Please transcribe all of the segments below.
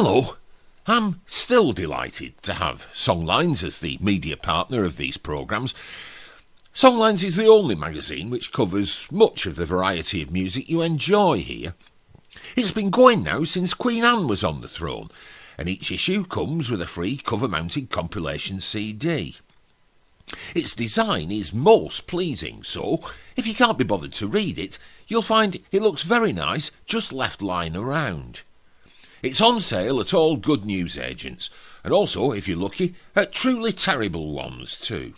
Hello, I'm still delighted to have Songlines as the media partner of these programmes. Songlines is the only magazine which covers much of the variety of music you enjoy here. It's been going now since Queen Anne was on the throne, and each issue comes with a free cover-mounted compilation CD. Its design is most pleasing, so if you can't be bothered to read it, you'll find it looks very nice just left lying around. It's on sale at all good newsagents, and also, if you're lucky, at truly terrible ones too.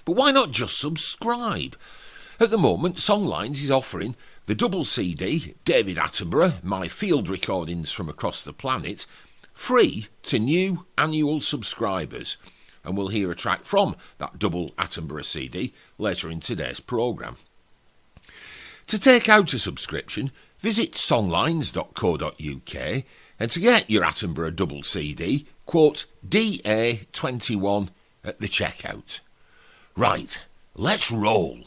But why not just subscribe? At the moment, Songlines is offering the double CD, David Attenborough, My Field Recordings from Across the Planet, free to new annual subscribers, and we'll hear a track from that double Attenborough CD later in today's programme. To take out a subscription, visit songlines.co.uk, and to get your Attenborough double CD, quote DA21 at the checkout. Right, let's roll.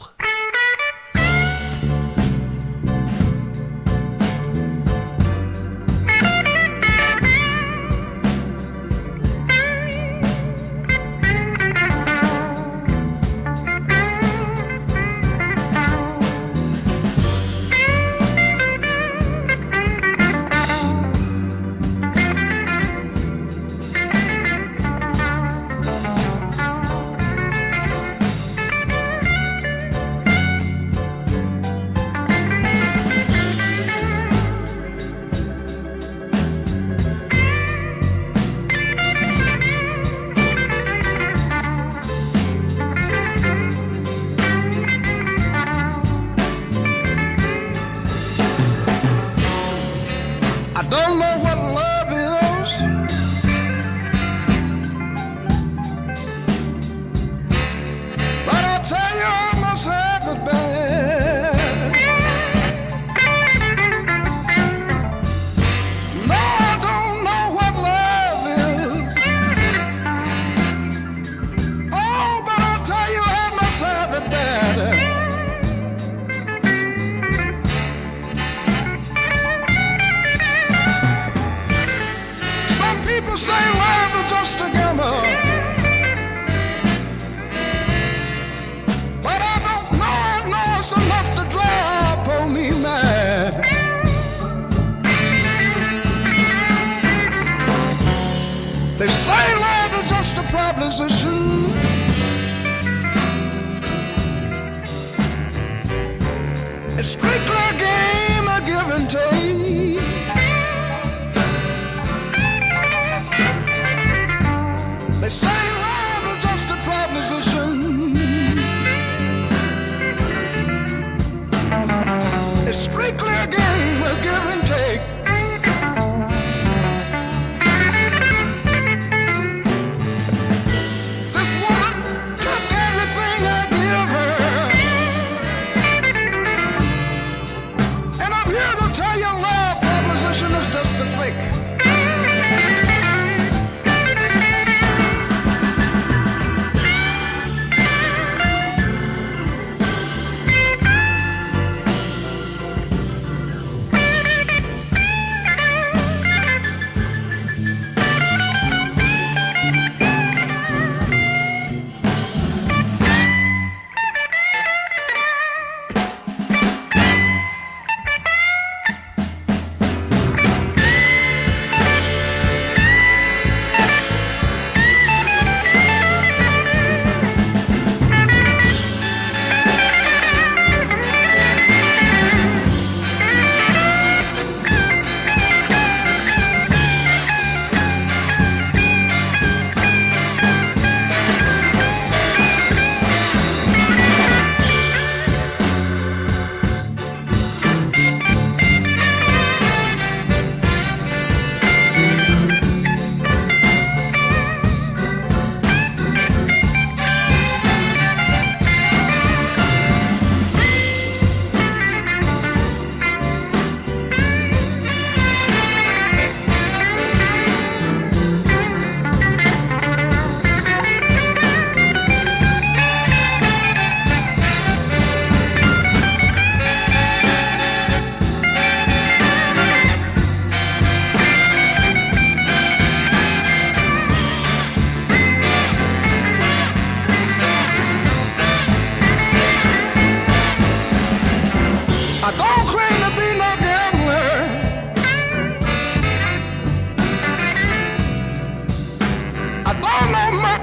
It's strictly a game of give and take. They say love is just a proposition. It's strictly a game of give and take.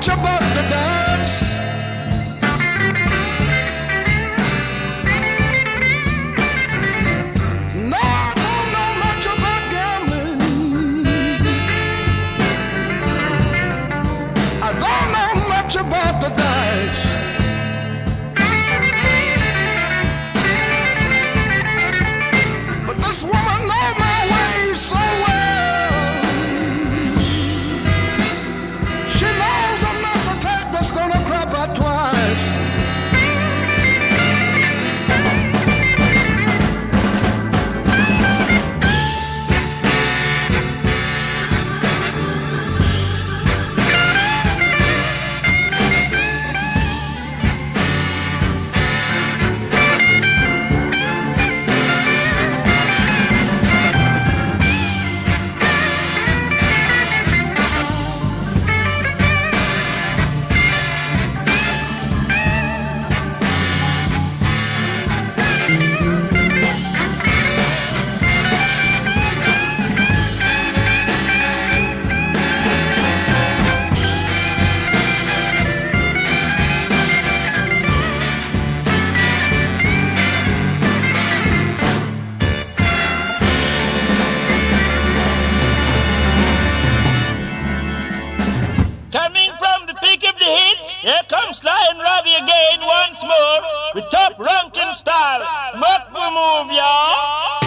much about the dance. No, I don't know much about gambling. I don't know much about the dice. But this woman knows my ways so well. She knows I'm not the type that's gonna crap her twice. Coming from the peak of the hits, here comes Sly and Ravi again once more with top ranking style. Make we move, y'all.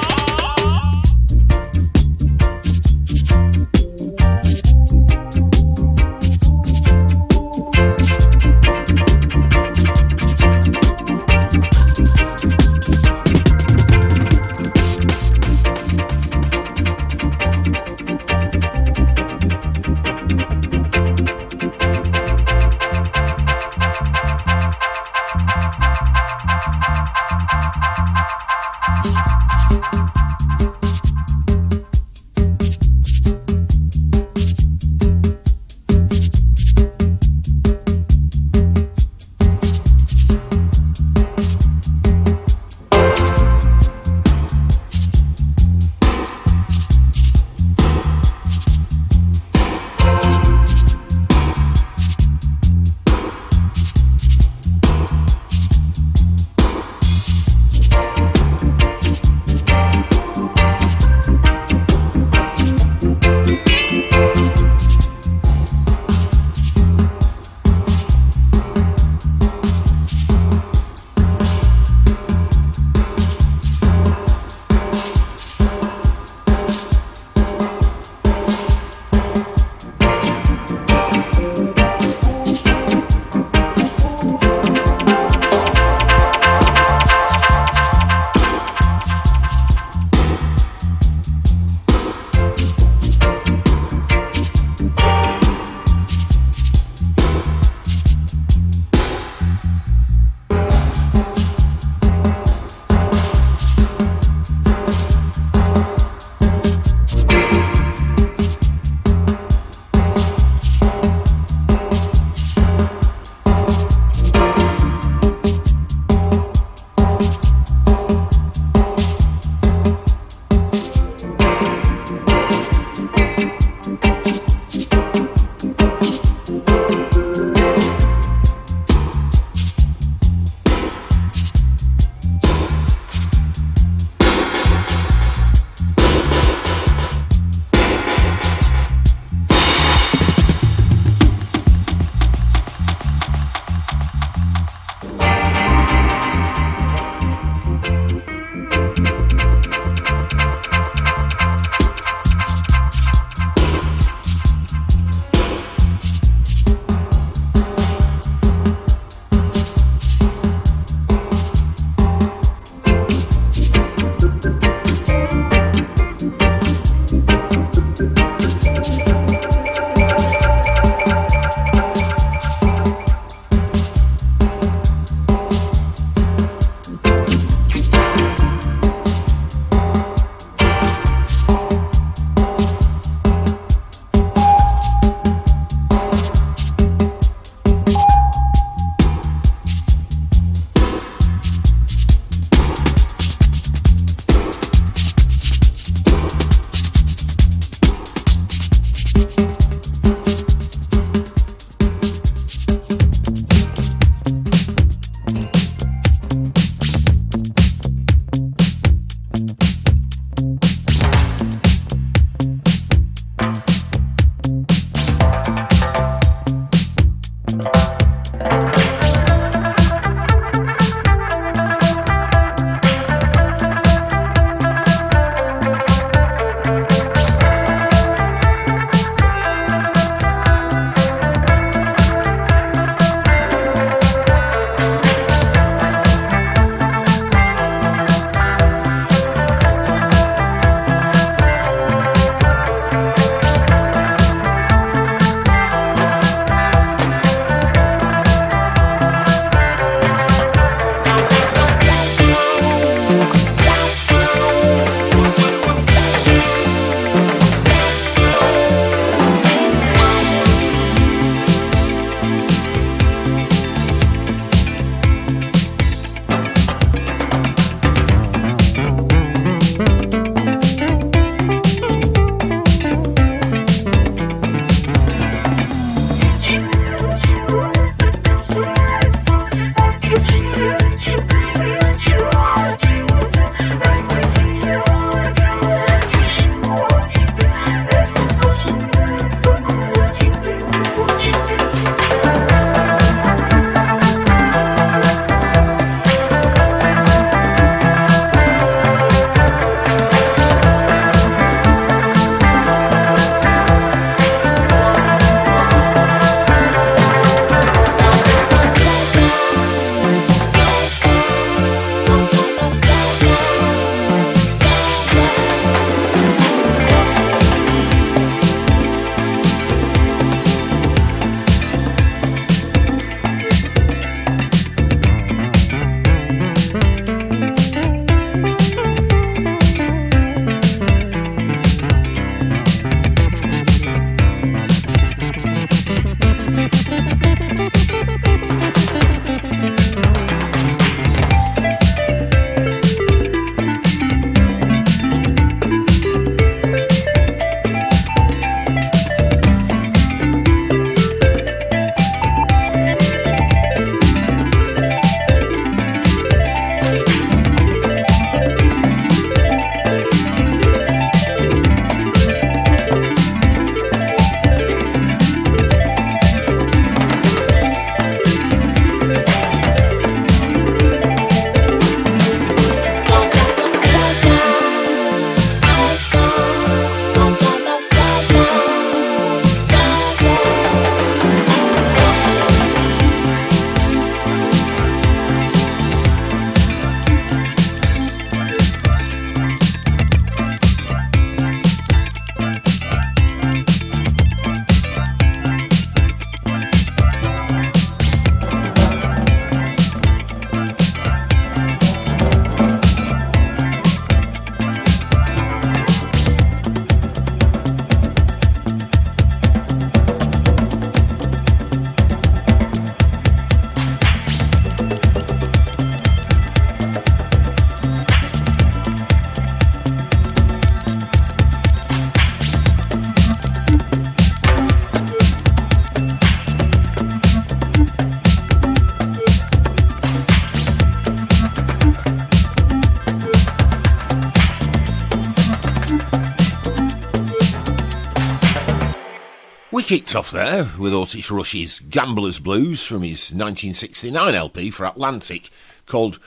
We kicked off there with Otis Rush's Gambler's Blues from his 1969 LP for Atlantic called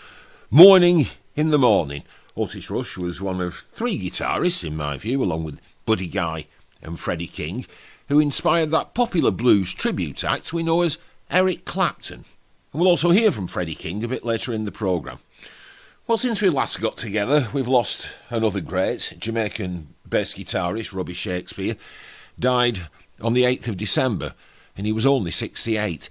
Morning in the Morning. Otis Rush was one of three guitarists, in my view, along with Buddy Guy and Freddie King, who inspired that popular blues tribute act we know as Eric Clapton. And we'll also hear from Freddie King a bit later in the programme. Well, since we last got together, we've lost another great. Jamaican bass guitarist Robbie Shakespeare died on the 8th of December, and he was only 68.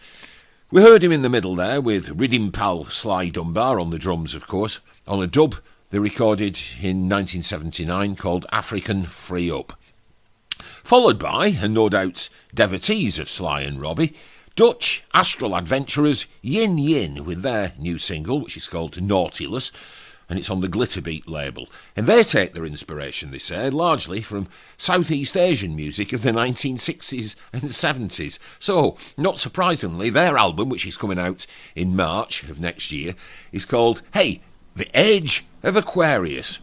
We heard him in the middle there with rhythm pal Sly Dunbar on the drums, of course, on a dub they recorded in 1979 called African Free Up. Followed by, and no doubt devotees of Sly and Robbie, Dutch astral adventurers Yin Yin with their new single, which is called Nautilus, and it's on the Glitterbeat label. And they take their inspiration, they say, largely from Southeast Asian music of the 1960s and 70s. So, not surprisingly, their album, which is coming out in March of next year, is called, hey, The Age of Aquarius.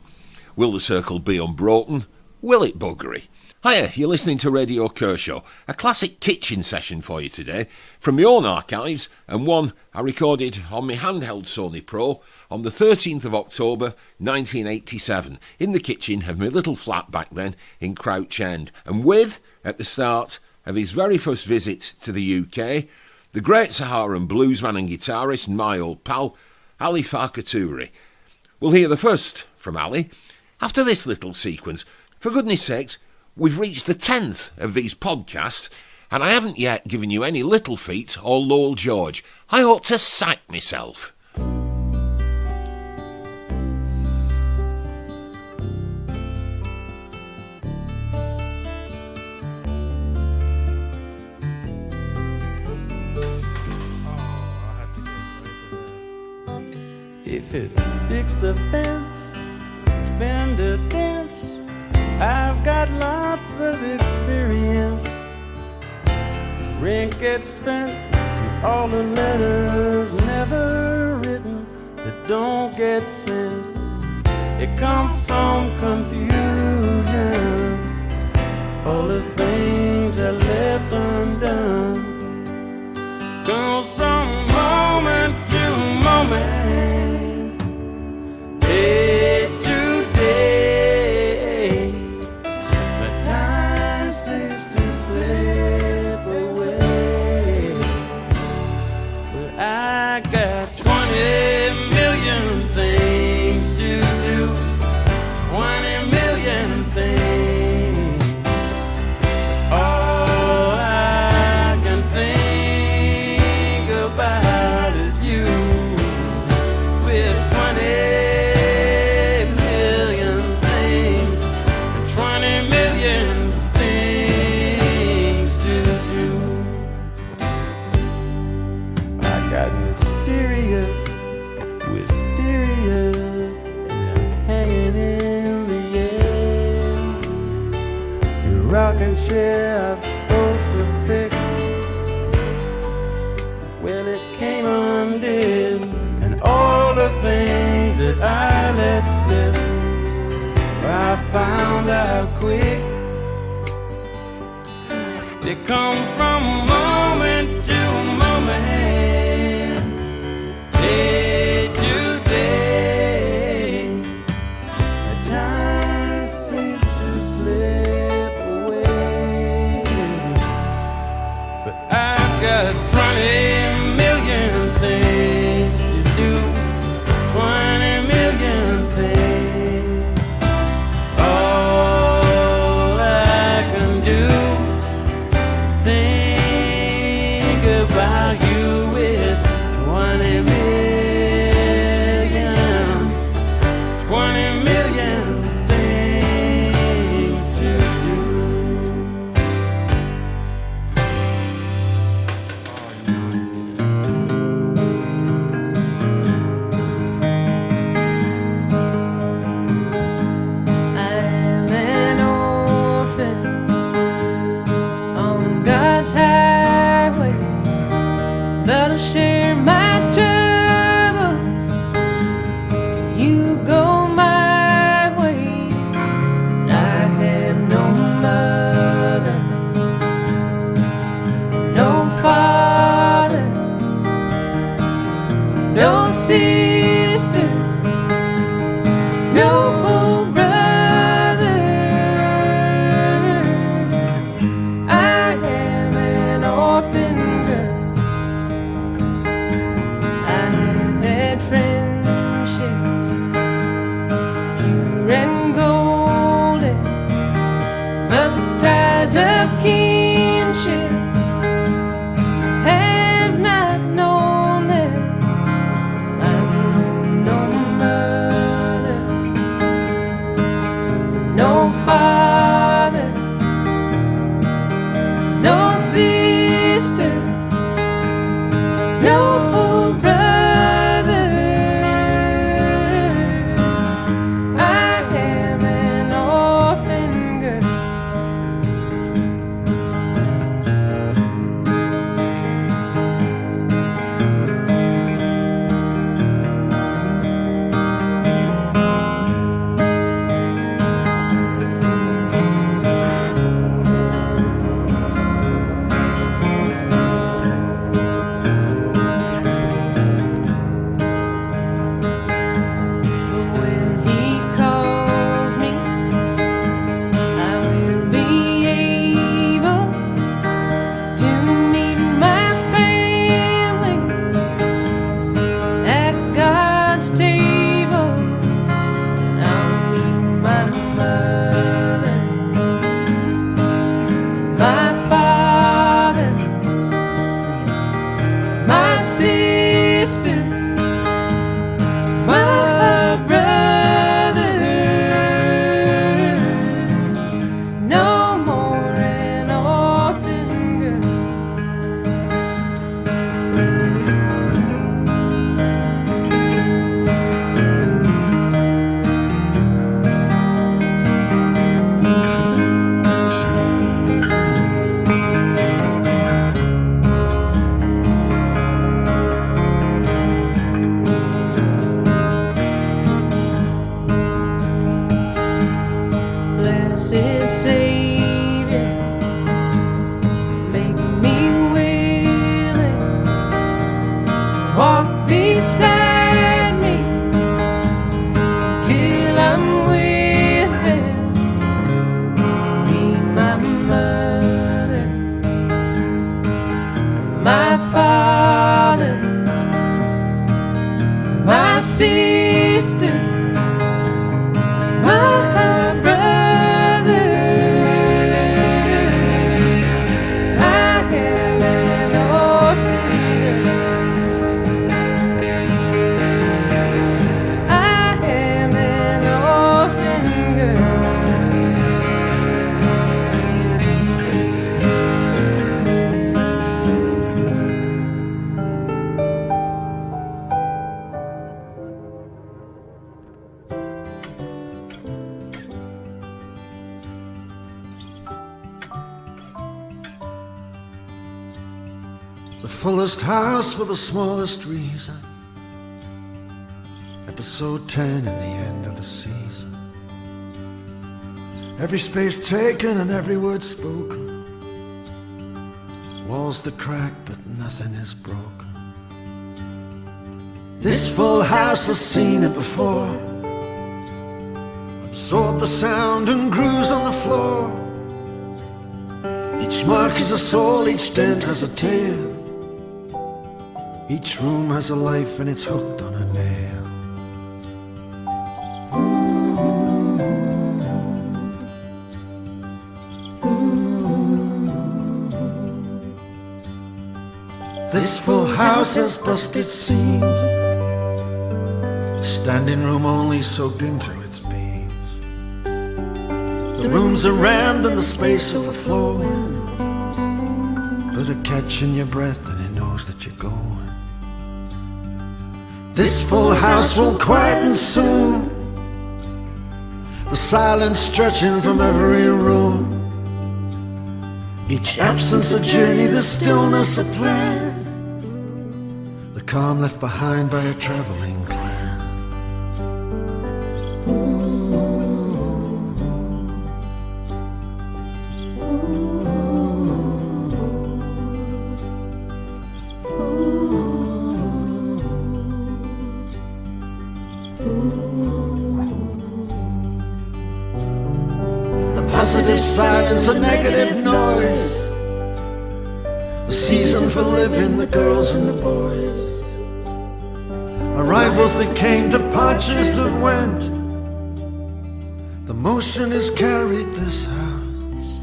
Will the circle be unbroken? Will it buggery? Hiya, you're listening to Radio Kershaw, a classic kitchen session for you today, from my own archives, and one I recorded on my handheld Sony Pro on the 13th of October 1987, in the kitchen of my little flat back then in Crouch End, and with, at the start of his very first visit to the UK, the great Saharan bluesman and guitarist and my old pal, Ali Farkaturi. We'll hear the first from Ali after this little sequence. For goodness sakes, we've reached the 10th of these podcasts, and I haven't yet given you any Little Feat or Lowell George. I ought to sack myself. If it's fix a fence, defend a dance, I've got lots of experience. Rent gets spent, all the letters never written that don't get sent. It comes from confusion, all the things I left undone. Comes from moment to moment, day to day. My time seems to slip away, but I got 20 million things to do, 20 million things. All I can think about is you, with 20 million things, 20 million things to do. I got mysterious, and I'm hanging in the air. Your rocking chair I was supposed to fix, well, it came undid, and all the things that I let slip, I found out quick. They come from moment to moment, day to day. The time seems to slip away, but I've got 20 million things to do, 20 million things. All I can do is think of kinship have not known them. I've known no mother, no father, no sister, no brother. I am an orphan girl. When he calls me, I will be able to meet my family at God's table. I'll meet my mother, my father, my sister, my brother. No more an orphan girl. Blessed Savior, make me willing, walk beside me till I'm with them. Be my mother, my father, my sister, my brother. I am an orphan girl. I am an orphan girl. The fullest house for the smallest reason. Episode 10 in the end of the season. Every space taken and every word spoken. Walls that crack but nothing is broken. This full house has seen it before. Absorbed the sound and grooves on the floor. Each mark is a soul, each dent has a tale. Each room has a life and it's hooked on a nail. This full house has busted seams. Standing room only soaked into its beams. The rooms are rammed and the space overflowing. But a catch in your breath and it knows that you're going. This full house will quieten soon. The silence stretching from every room. Each absence a journey, the stillness a plan. The calm left behind by a traveling clan. Positive silence, a negative noise. The season for living, the girls and the boys. Arrivals that came, departures that went. The motion is carried this house.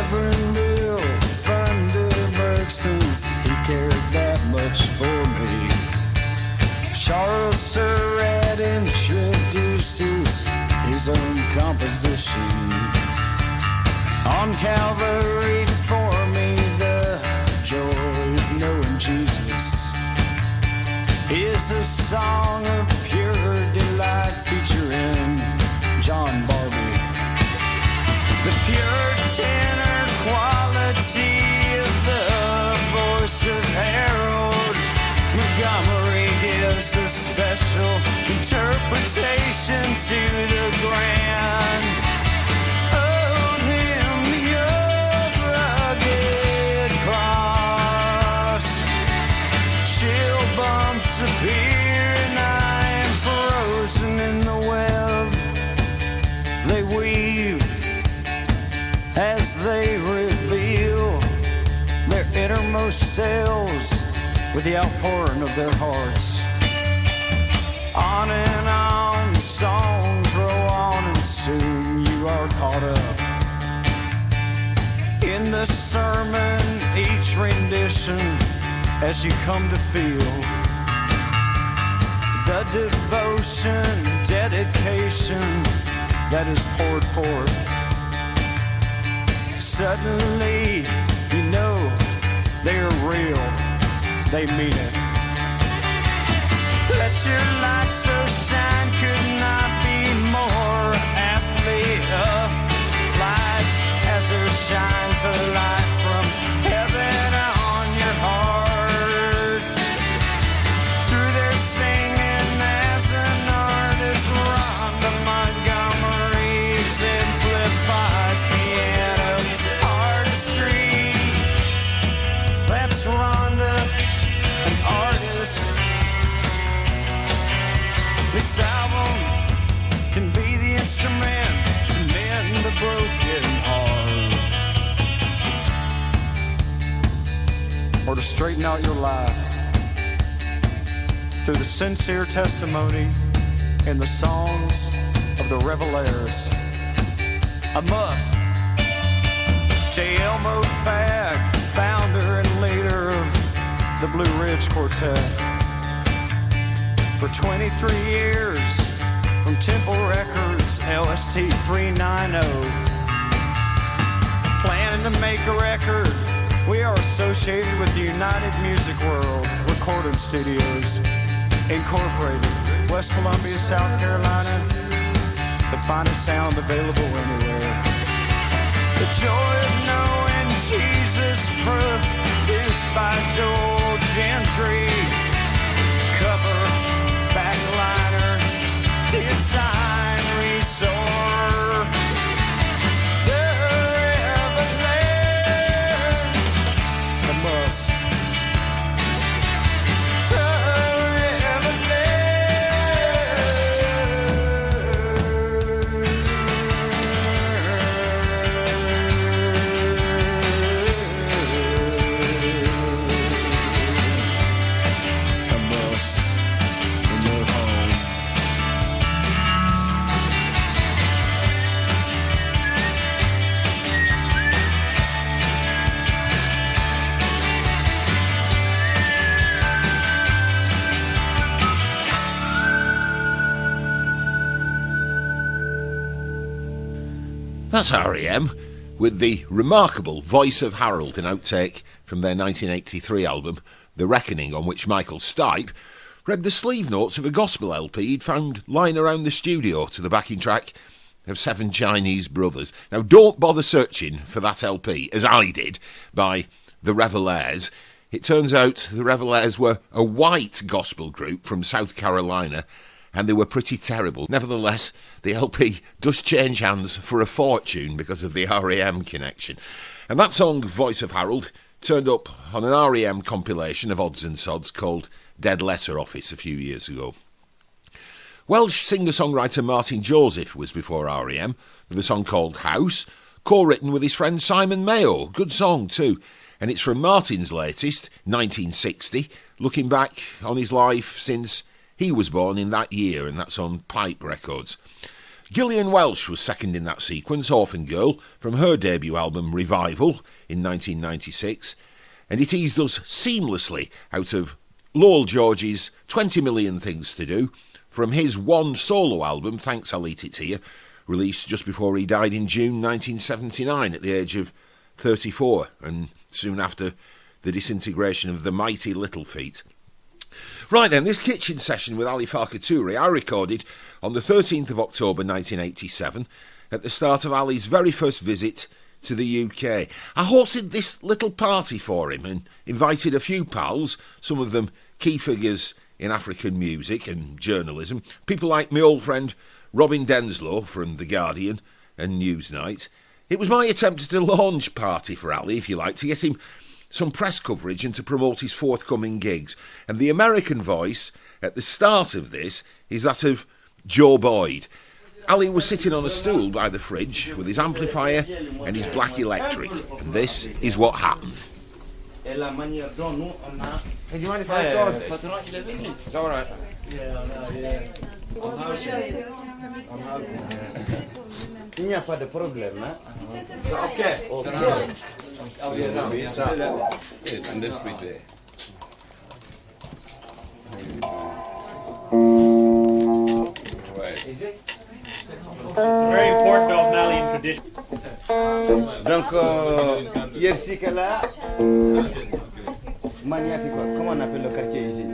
Reverend Bill Thunderbergson's, he cared that much for me. Charles Surratt introduces his own composition. On Calvary for me, the joy of knowing Jesus is a song of pure delight featuring John Barbie. The pure tenor quality of the voice of Harold Montgomery gives a special interpretation to the grand old hymn, your rugged cross. Chill bumps appear and I am frozen in the web they weave as they reveal their innermost selves with the outpouring of their hearts. On and on, songs roll on, and soon you are caught up in the sermon, each rendition, as you come to feel the devotion, dedication that is poured forth. Suddenly, you know they are real, they mean it. Let your light so shine could not be more aptly applied as there shines a light from heaven on your heart. Through their singing as an artist, Rhonda Montgomery exemplifies piano artistry. That's Rhonda, an artist. This album can be the instrument to mend the broken heart, or to straighten out your life through the sincere testimony and the songs of the Revelaires. A must. J. Elmo Fag, founder and leader of the Blue Ridge Quartet. For 23 years, from Temple Records, LST 390. Planning to make a record, we are associated with the United Music World Recording Studios, Incorporated, West Columbia, South Carolina. The finest sound available anywhere. The joy of knowing Jesus, produced by Joel Gentry. Cover backliner, design resort. The Revelaires, the must. The That's R.E.M. with the remarkable Voice of Harold, an outtake from their 1983 album, The Reckoning, on which Michael Stipe read the sleeve notes of a gospel LP he'd found lying around the studio to the backing track of Seven Chinese Brothers. Now, don't bother searching for that LP, as I did, by the Revelaires. It turns out the Revelaires were a white gospel group from South Carolina, and they were pretty terrible. Nevertheless, the LP does change hands for a fortune because of the R.E.M. connection. And that song, Voice of Harold, turned up on an R.E.M. compilation of odds and sods called Dead Letter Office a few years ago. Welsh singer-songwriter Martin Joseph was before R.E.M. with a song called House, co-written with his friend Simon Mayo. Good song too. And it's from Martin's latest, 1960, looking back on his life since he was born in that year, and that's on Pipe Records. Gillian Welsh was second in that sequence, Orphan Girl, from her debut album Revival in 1996, and it eased us seamlessly out of Lowell George's 20 Million Things to Do from his one solo album, Thanks I'll Eat It Here, released just before he died in June 1979 at the age of 34, and soon after the disintegration of the mighty Little Feat. Right then, this kitchen session with Ali Farka Touré I recorded on the 13th of October 1987 at the start of Ali's very first visit to the UK. I hosted this little party for him and invited a few pals, some of them key figures in African music and journalism, people like my old friend Robin Denslow from The Guardian and Newsnight. It was my attempt at a launch party for Ali, if you like, to get him some press coverage and to promote his forthcoming gigs. And the American voice at the start of this is that of Joe Boyd. Ali was sitting on a stool by the fridge with his amplifier and his black electric, and this is what happened. Hey, do you mind if I record this? Is that alright? Il n'y a pas de problème, hein? Okay. Very important of Malian tradition. Donc, Yersi Kala, Maniatique, comment on appelle le quartier ici?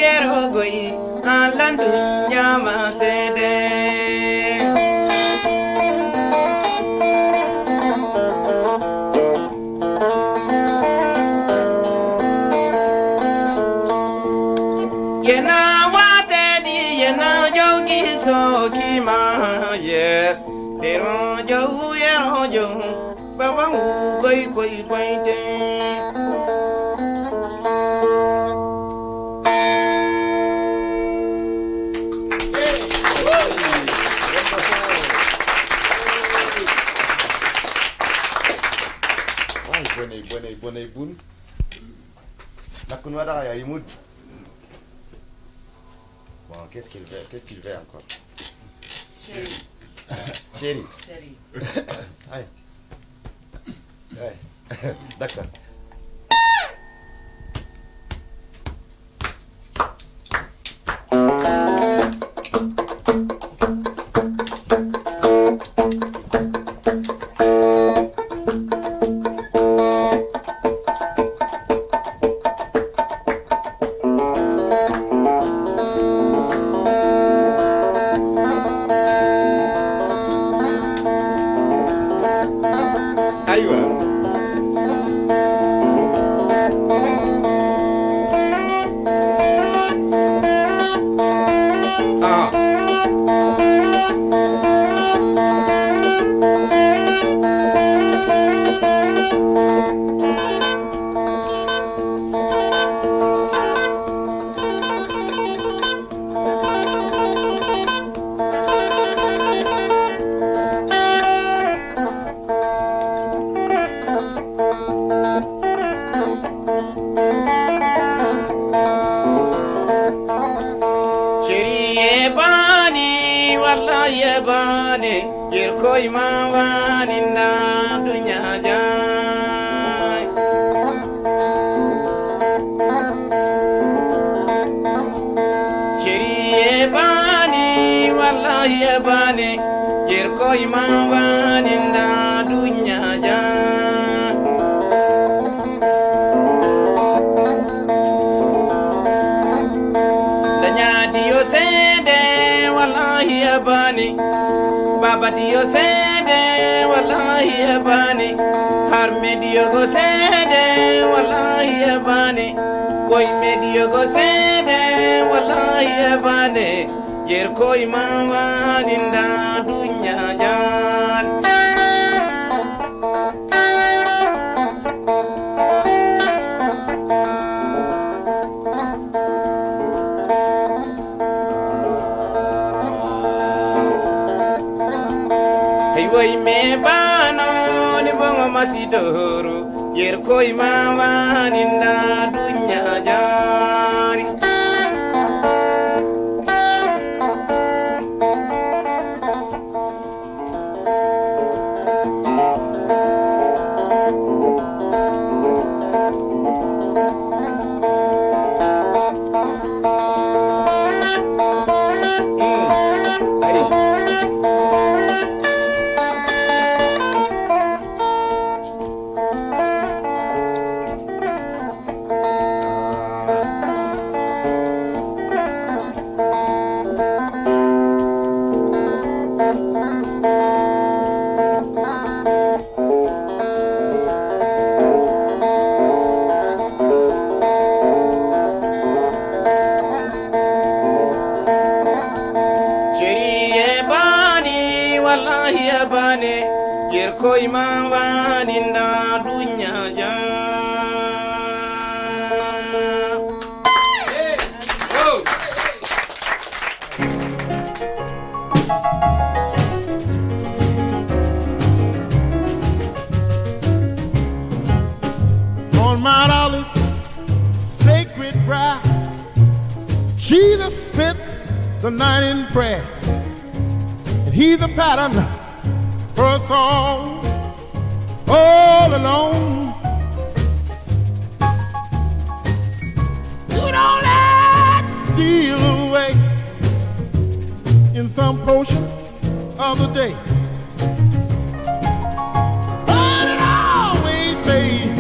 Erogoi, Alandu Yama Sede. Yena Watedi, Yena Yogi Sokima, yeah. Erojo, Erojo, Baba Goi. Bonne boune. La connoida ya Imoud. Bon, qu'est-ce qu'il fait encore? Chérie. Allez. Ouais. D'accord. Baba Dio sede, wallahi abani. Harme Dio go sede, wallahi abani. Koi me Dio go sede, wallahi abani. Yer koi mawaninda dunya jan. Koi me bano ni bongo masidoro yer koi mama ninda dunya jari koi mama ninda dunya ja. On Mount Olive's sacred ground, Jesus spent the night in prayer, and he's a pattern for us all alone. You don't let steal away in some portion of the day, but it always pays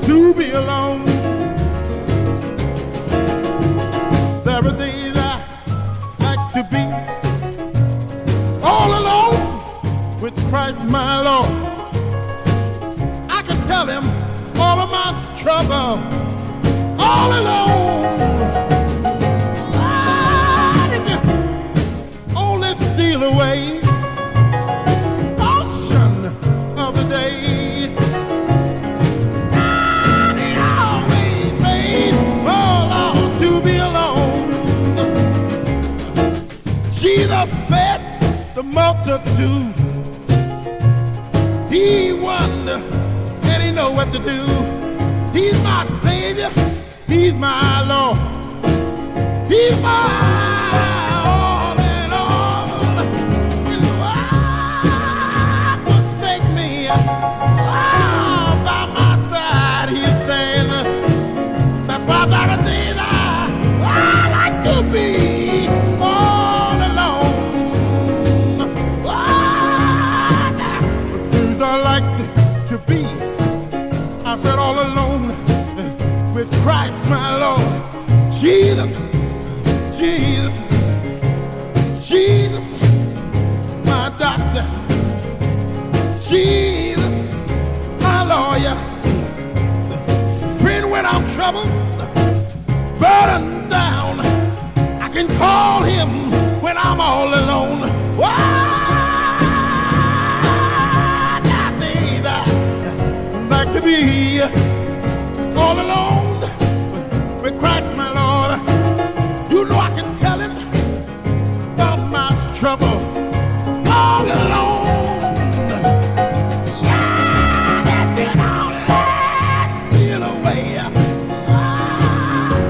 to be alone. all alone. Lord, if you only steal away portion of the day. God, it always made all out to be alone. Jesus fed the multitude. He wonder and he know what to do. He's my Savior. He's my Lord. He's my all in all. When life forsake me, by my side He's standing. That's why there are days I like to be all alone. Days I like to be, I said, all alone with Christ my Lord. Jesus, Jesus, Jesus, my doctor. Jesus, my lawyer. Friend when I'm troubled, burdened down, I can call Him when I'm all alone. That days I like to be all alone with Christ my Lord. You know I can tell Him about my trouble all alone. Yeah, that been all last steal away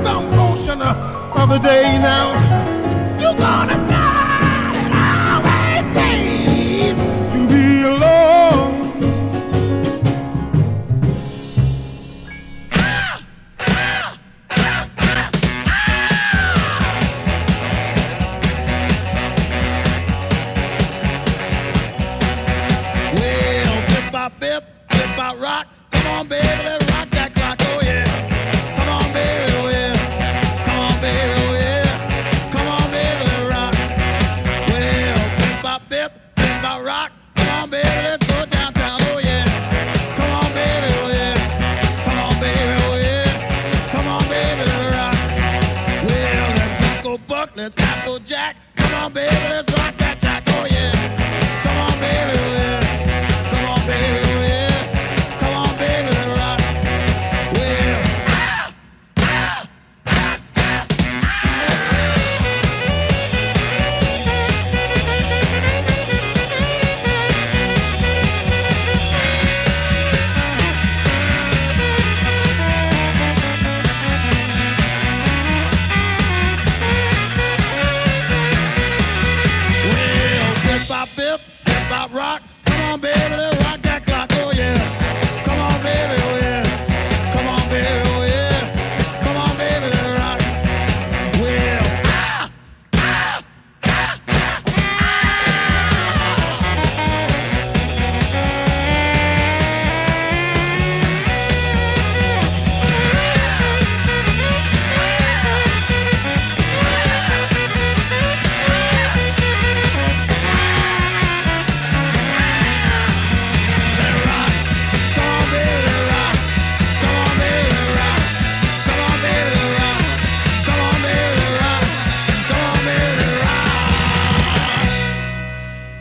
some portion of the day now. You gonna find it always pays to be alone. Bip, bip, bop, rock. Come on, baby, let's rock that clock. Oh yeah. Come on, baby, oh yeah. Come on, baby, oh yeah. Come on, baby, let's rock. Well, bip, bop, rock. Come on, baby, let's go downtown. Oh yeah. Come on, baby, oh yeah. Come on, baby, oh yeah. Come on, baby, let's rock. Well, let's Taco Buck, let's Apple Jack. Come on, baby, let's rock that jack. Oh yeah. Come on, baby, oh yeah. Come on, baby, oh yeah. Come on, baby, let's rock. Well, bip, bop, rock. Come on, baby, let's rock that clock. Oh yeah. Come on, baby, oh yeah. Come on, baby, oh yeah. Come on, baby, let's rock. Well,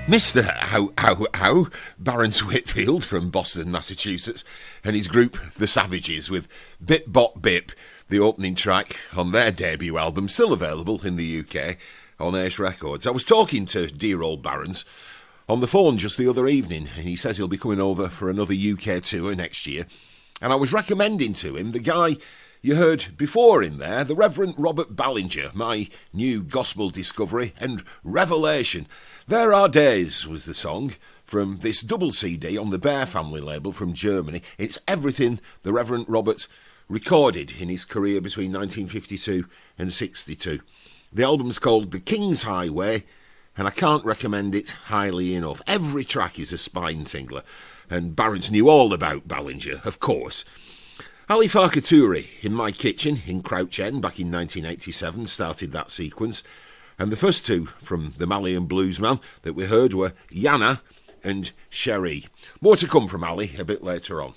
Mr. How, Barons Whitfield from Boston, Massachusetts, and his group The Savages with Bip Bop Bip, the opening track on their debut album, still available in the UK on Ace Records. I was talking to dear old Barons on the phone just the other evening, and he says he'll be coming over for another UK tour next year. And I was recommending to him the guy you heard before in there, the Reverend Robert Ballinger, my new gospel discovery and revelation. There Are Days was the song from this double CD on the Bear Family label from Germany. It's everything the Reverend Robert recorded in his career between 1952 and 62. The album's called The King's Highway, and I can't recommend it highly enough. Every track is a spine tingler, and Barons knew all about Ballinger, of course. Ali Farkaturi, In My Kitchen in Crouch End back in 1987, started that sequence. And the first two from the Malian bluesman that we heard were Yana and Cherie. More to come from Ali a bit later on.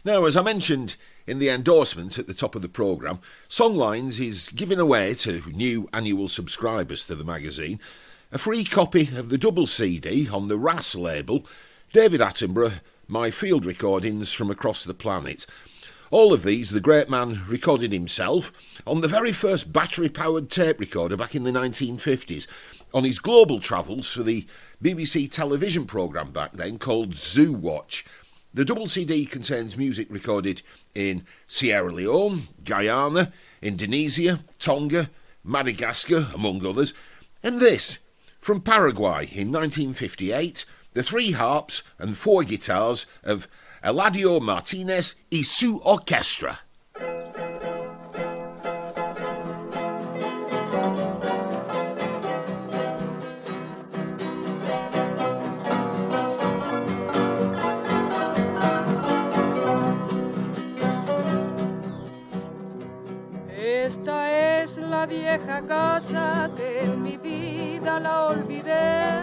Now, as I mentioned in the endorsement at the top of the programme, Songlines is giving away to new annual subscribers to the magazine a free copy of the double CD on the RAS label, David Attenborough, My Field Recordings from Across the Planet. All of these the great man recorded himself on the very first battery-powered tape recorder back in the 1950s, on his global travels for the BBC television programme back then called Zoo Watch. The double CD contains music recorded in Sierra Leone, Guyana, Indonesia, Tonga, Madagascar, among others, and this, from Paraguay in 1958, the 3 harps and 4 guitars of Eladio Martinez y su orquestra. Esta es la vieja casa que en mi vida la olvidé.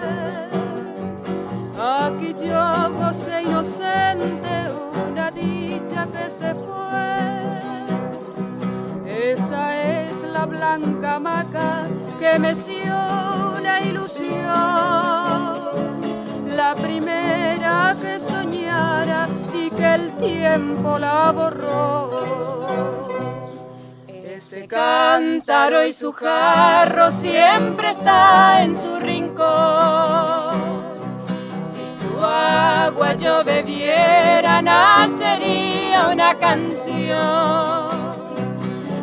Aquí yo gocé inocente una dicha que se fue. Esa es la blanca hamaca que meció una ilusión, la primera que soñara y que el tiempo la borró. Ese cántaro y su jarro siempre está en su rincón. Si su agua yo bebiera, nacería una canción.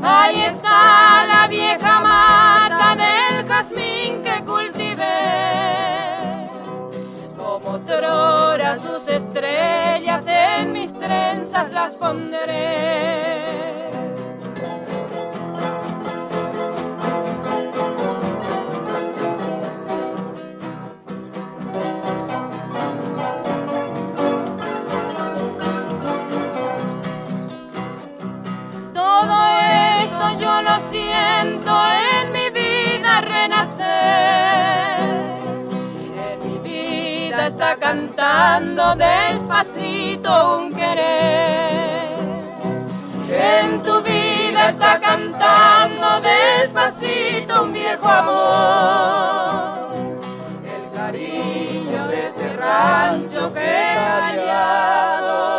Ahí está la vieja mata del jazmín que cultivé. Como otrora sus estrellas en mis trenzas las pondré. Yo lo siento en mi vida renacer. En mi vida está cantando despacito un querer. En tu vida está cantando despacito un viejo amor. El cariño de este rancho que he callado.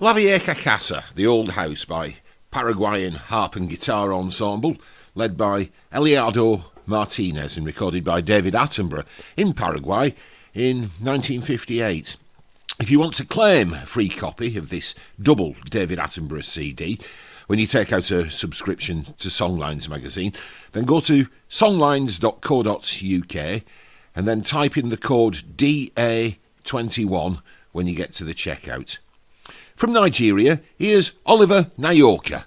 La Vieja Casa, The Old House, by Paraguayan harp and guitar ensemble, led by Eladio Martinez and recorded by David Attenborough in Paraguay in 1958. If you want to claim a free copy of this double David Attenborough CD when you take out a subscription to Songlines magazine, then go to songlines.co.uk and then type in the code DA21 when you get to the checkout. From Nigeria, here's Oliver Nayoka.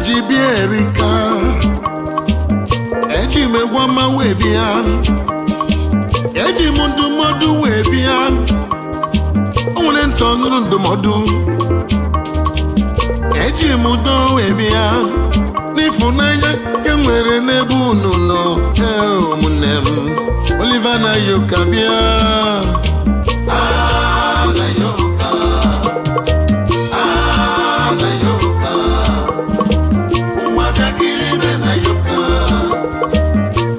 ji bịa erika eji m egwu ọma wee bịa eji m ndụmọdụ wee bịa o nwere ntọ nụrụ ndụmọdụ eji m udo wee bịa n'ịfụnanya nke nwere n'ebe unu nọ ụmụnne m Oliver na Yoka bịa na Yoka na Yoka ụwa bịakiri ibe na Yoka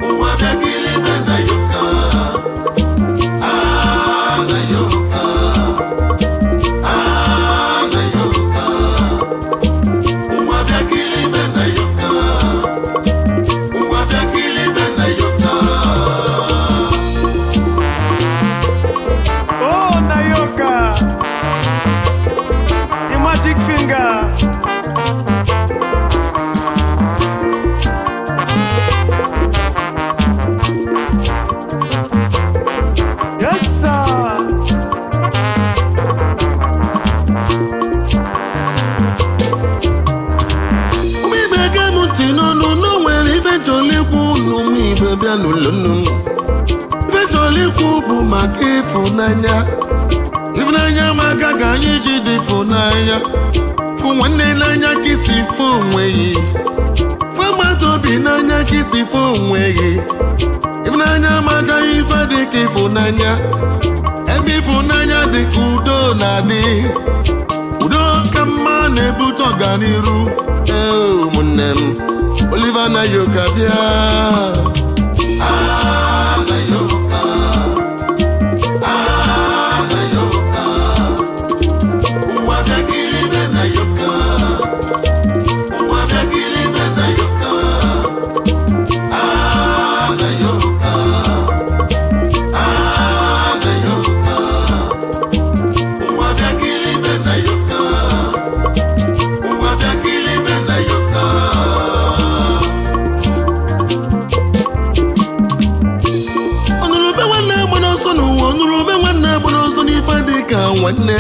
ụwa bịakiri ibe na Yoka na Yoka na Yoka ụwa bịakiri ibe na Yoka ụwa bịakiri ibe na Yoka. Oh, Nayoka, the magic finger. Yes, sir. Umibe gamuti no nwere ibe jolikwu n'umibe bịa n'ụlọ nnụnụ. Ibe jolikwu bụ maka ịfụnanya. Ịfụnanya maka ka anyị ji dị ịfụnanya. Fụ nwanne n'anya ka isi fụ onwe gị. Fụ mmadụ obi n'anya ka isi fụ onwe gị. Ịfụnanya maka ife dị ka ịfụnanya. Ebe ịfụnanya dị ka udo na-adị. Udo ka mma na-ebute ọganiru. Ụmụnne m Oliver na Yoka bịa na Yoka na Yoka ụwa bịakiri ibe na Yoka ụwa bịakiri ibe na Yoka na Yoka na Yoka ụwa bịakiri ibe na Yoka ụwa bịakiri ibe na Yoka. Ọnụrụbe nwanne gbara ọsọ n'ụwa ọnụrụbe nwanne gbara ọsọ n'ife dị ka nwanne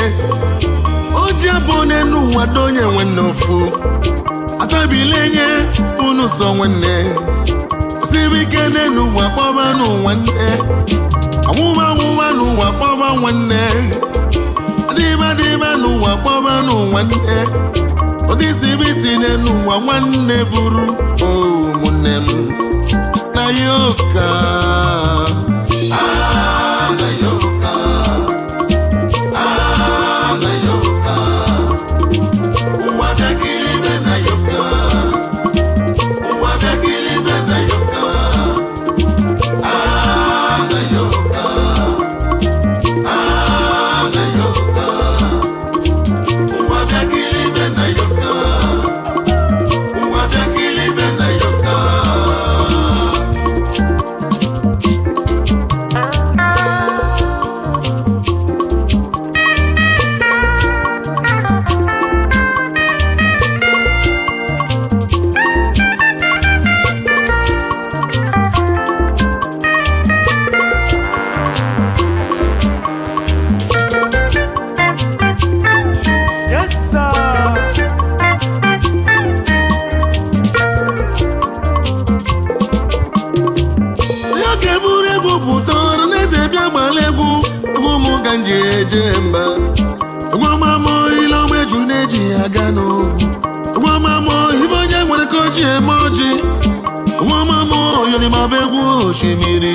o ji abụ n'elu ụwa donye nwanne ofu atabile nye unu sọ nwanne siri ike n'elu ụwa kpọba n'ụwanne ọnwụwa anwụwa n'ụwa kpọba nwanne adịba n'ụwa kpọba n'ụwanne osisi bisi n'elu ụwa nwanne buru ụmụnne m na Yoka na Yoka na Yoka ụwa bịakiri ibe na Yoka ụwa bịakiri ibe na Yoka na Yoka na Yoka ụwa bịakiri ibe na Yoka ụwa bịakiri ibe na Yoka. Yes, sir. Yoka buru egwu pụta ọrụ n'eze bịa gbara egwu ụmụ ka nji eje mba egwu ọmamụ ile ọgbeju na-eji aga n'ogwu egwu ọmamụ ibe onye nwere ka o ji eme ọjị egwu ọmamụ oyolimaba egwu osimiri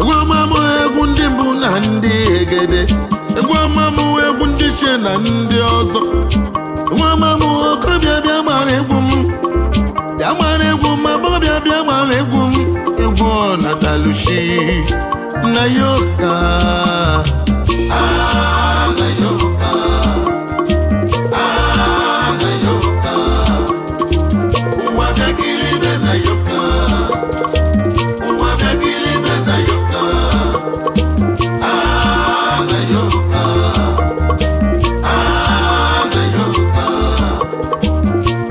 egwu ọmamụ egwu ndị mbụ na ndị egede egwu ọmamụ egwu ndị chie na ndị ọzọ egwu ọmamụ okorobịa bịa gbara egwu m bịa gbara egwu m agbọghọbịa bịa gbara egwu m egwu ọnatalushi na Yoka na Yoka na Yoka ụwa bịakiri ibe na Yoka ụwa bịakiri ibe na Yoka na Yoka na Yoka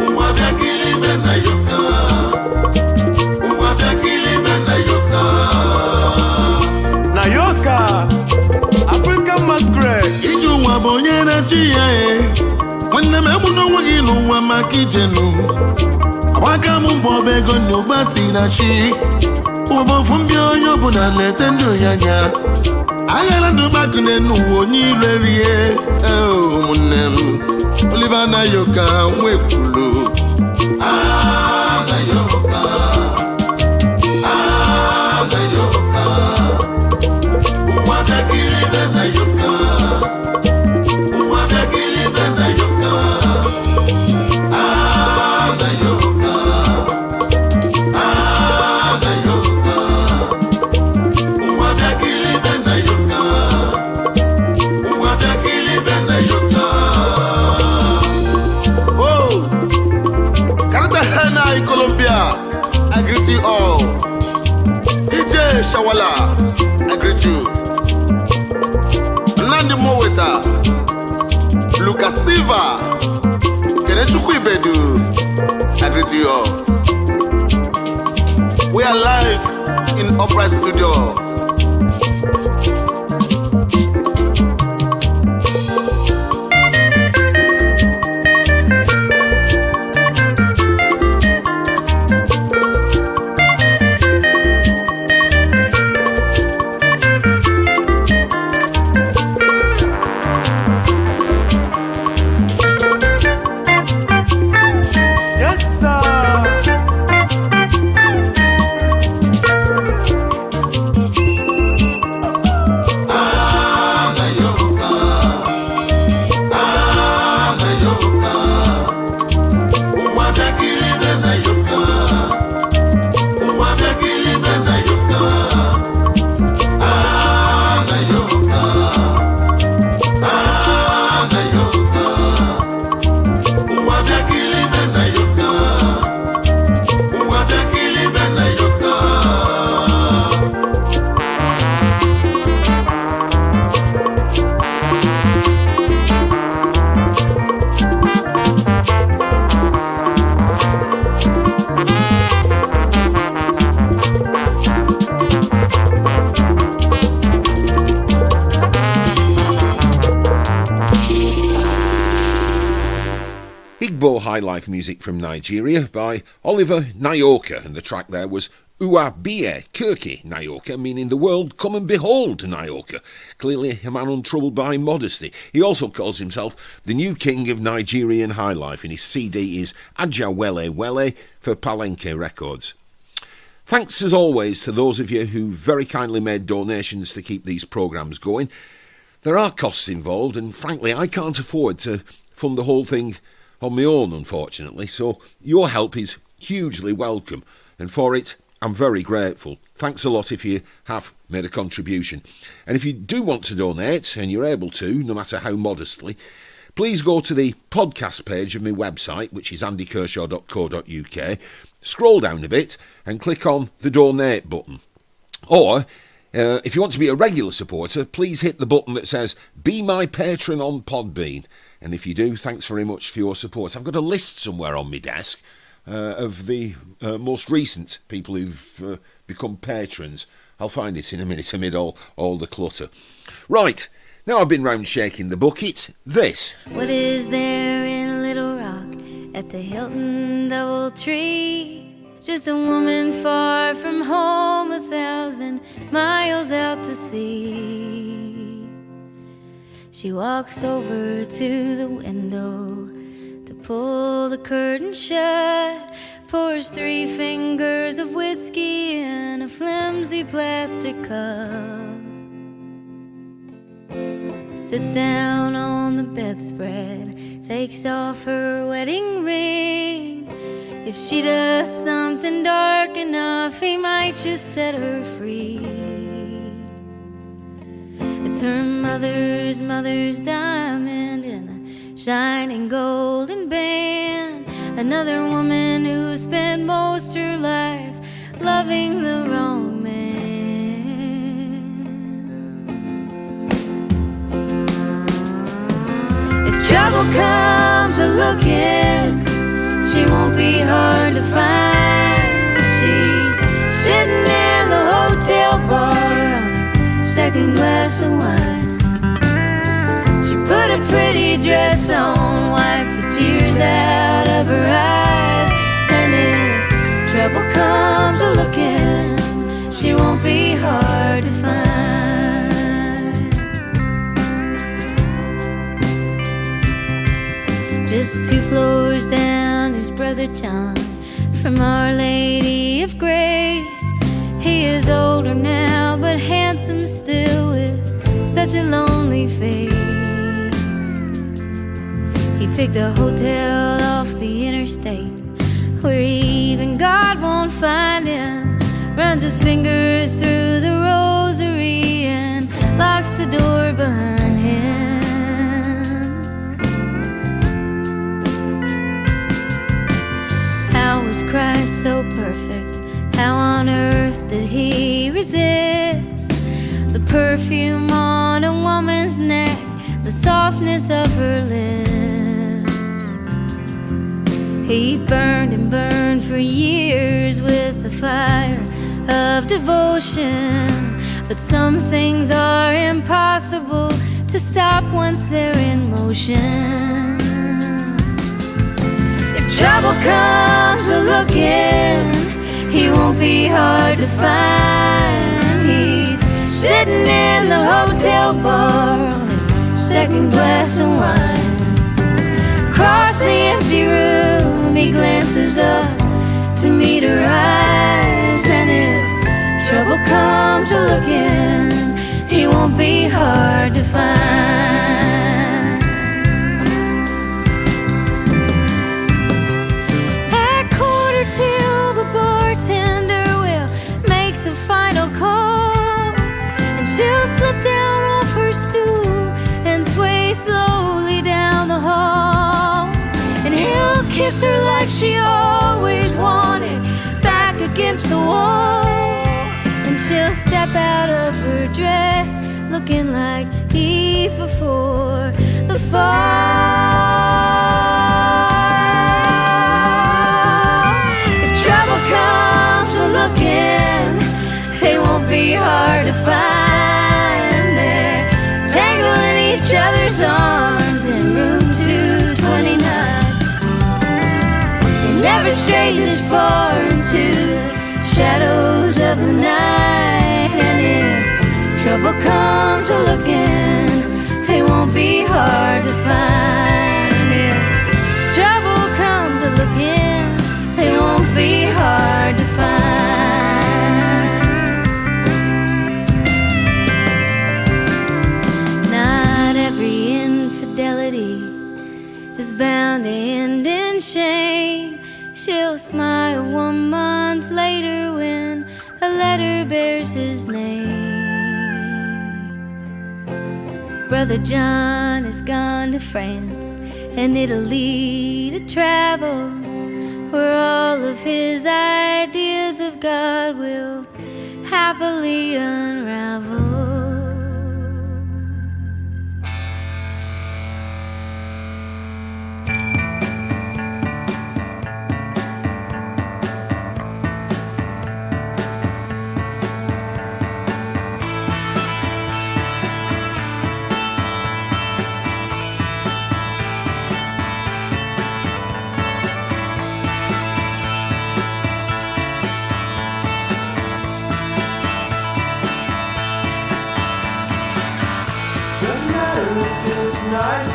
ụwa bịakiri ibe na Yoka ụwa bịakiri ibe na Yoka. Nayoka, African masquerade. Iji ụwa bụ onye na-achị ya nwanne m egbu n'onwe gị n'ụwa maka ijenu agbaka m mbọ ọba ego na ụgba si na chi ụbọfụ mbịa onye ọbụla lete ndị onye anya aghara ndụ gbakụne n'ụwa onye ire rie ụmụnne m Oliver Nayoka nwekwuru Nayoka Nayoka ụwa bịakiri be Nayoka ụwa bịakiri be Nayoka Nayoka Nayoka ụwa bịakiri be Nayoka ụwa bịakiri be Nayoka. Oh, Canada Hena in Colombia, I greet you all. DJ Shawala, I greet you. Nandi Moweta, Lucas Silva, Keneshuku Ibedu, I greet you all. We are live in Opera Studio. High life music from Nigeria by Oliver Nayoka, and the track there was Uabie Kirki Nayoka, meaning the world come and behold Nayoka. Clearly a man untroubled by modesty. He also calls himself the new king of Nigerian high life, and his CD is Ajawele Wele for Palenque Records. Thanks as always to those of you who very kindly made donations to keep these programmes going. There are costs involved, and frankly I can't afford to fund the whole thing on my own, unfortunately, so your help is hugely welcome, and for it I'm very grateful. Thanks a lot if you have made a contribution. And if you do want to donate, and you're able to, no matter how modestly, please go to the podcast page of my website, which is andykershaw.co.uk, scroll down a bit and click on the donate button. Or if you want to be a regular supporter, please hit the button that says Be My Patron on Podbean. And if you do, thanks very much for your support. I've got a list somewhere on my desk of the most recent people who've become patrons. I'll find it in a minute amid all the clutter. Right, now I've been round shaking the bucket. This. What is there in Little Rock at the Hilton Doubletree? Just a woman far from home, 1,000 miles out to sea. She walks over to the window to pull the curtain shut, pours 3 fingers of whiskey in a flimsy plastic cup, sits down on the bedspread, takes off her wedding ring. If she does something dark enough, he might just set her free. It's her mother's diamond in a shining golden band. Another woman who spent most her life loving the wrong man. If trouble comes a-looking, she won't be hard to find. She's sitting in the hotel bar, second glass of wine. She put a pretty dress on, wiped the tears out from Our Lady of Grace. He is older now, but handsome still, with such a lonely face. He picked a hotel off the interstate, where even God won't find him. Runs his fingers through the rosary and locks the door behind him. How was Christ so perfect? How on earth did he resist the perfume on a woman's neck, the softness of her lips? He burned and burned for years with the fire of devotion, but some things are impossible to stop once they're in motion. If trouble comes a-looking, he won't be hard to find. He's sitting in the hotel bar on his second glass of wine. Across the empty room he glances up to meet her eyes. And if trouble comes a-looking, he won't be hard to find. At quarter till, the bartender will make the final call, and she'll slip down off her stool and sway slowly down the hall. And he'll kiss her like she always wanted, back against the wall. And she'll step out of her dress, looking like Eve before the fall. If trouble comes a-looking, they won't be hard to find. They're tangling each other's arms in room 229. They never stray this far into the shadows of the night. And if trouble comes a-looking, they won't be hard to find. If trouble comes a-looking, they won't be hard to find. Not every infidelity is bound to end in shame. She'll smile 1 month later when a letter bears his name. Brother John has gone to France and Italy to travel, where all of his ideas of God will happily unravel. That's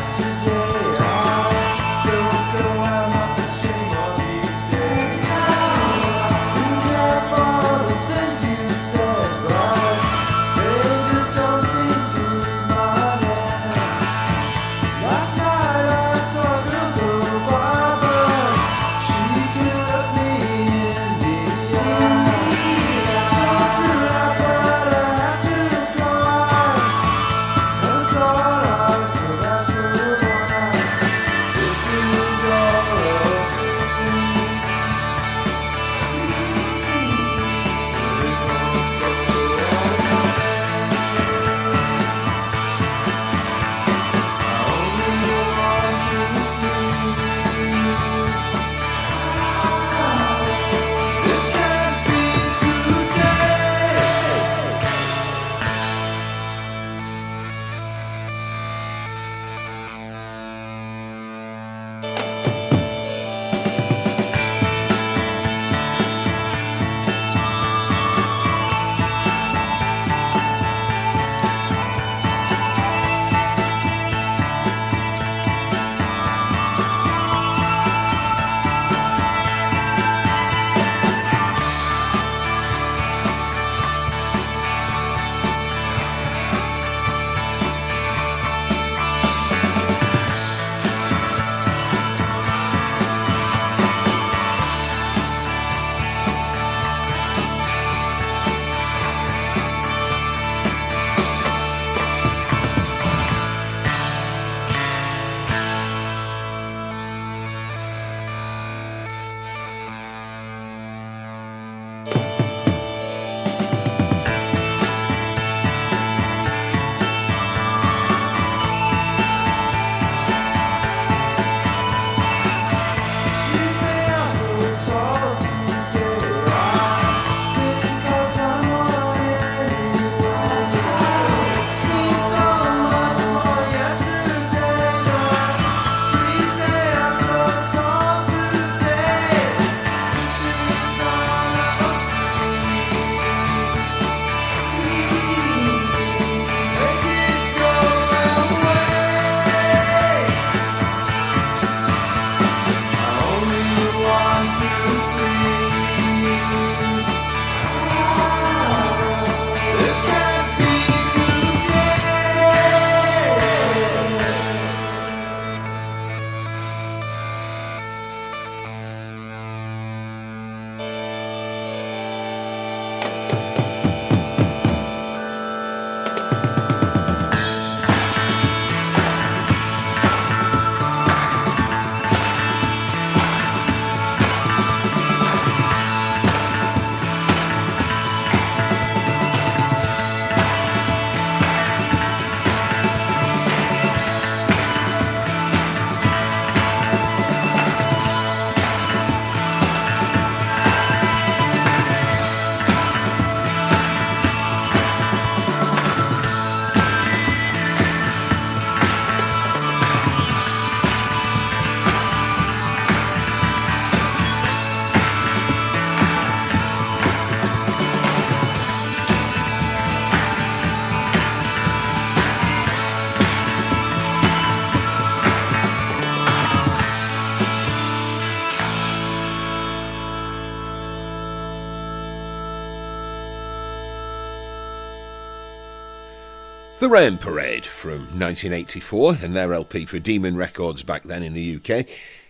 The Rain Parade from 1984 and their LP for Demon Records back then in the UK.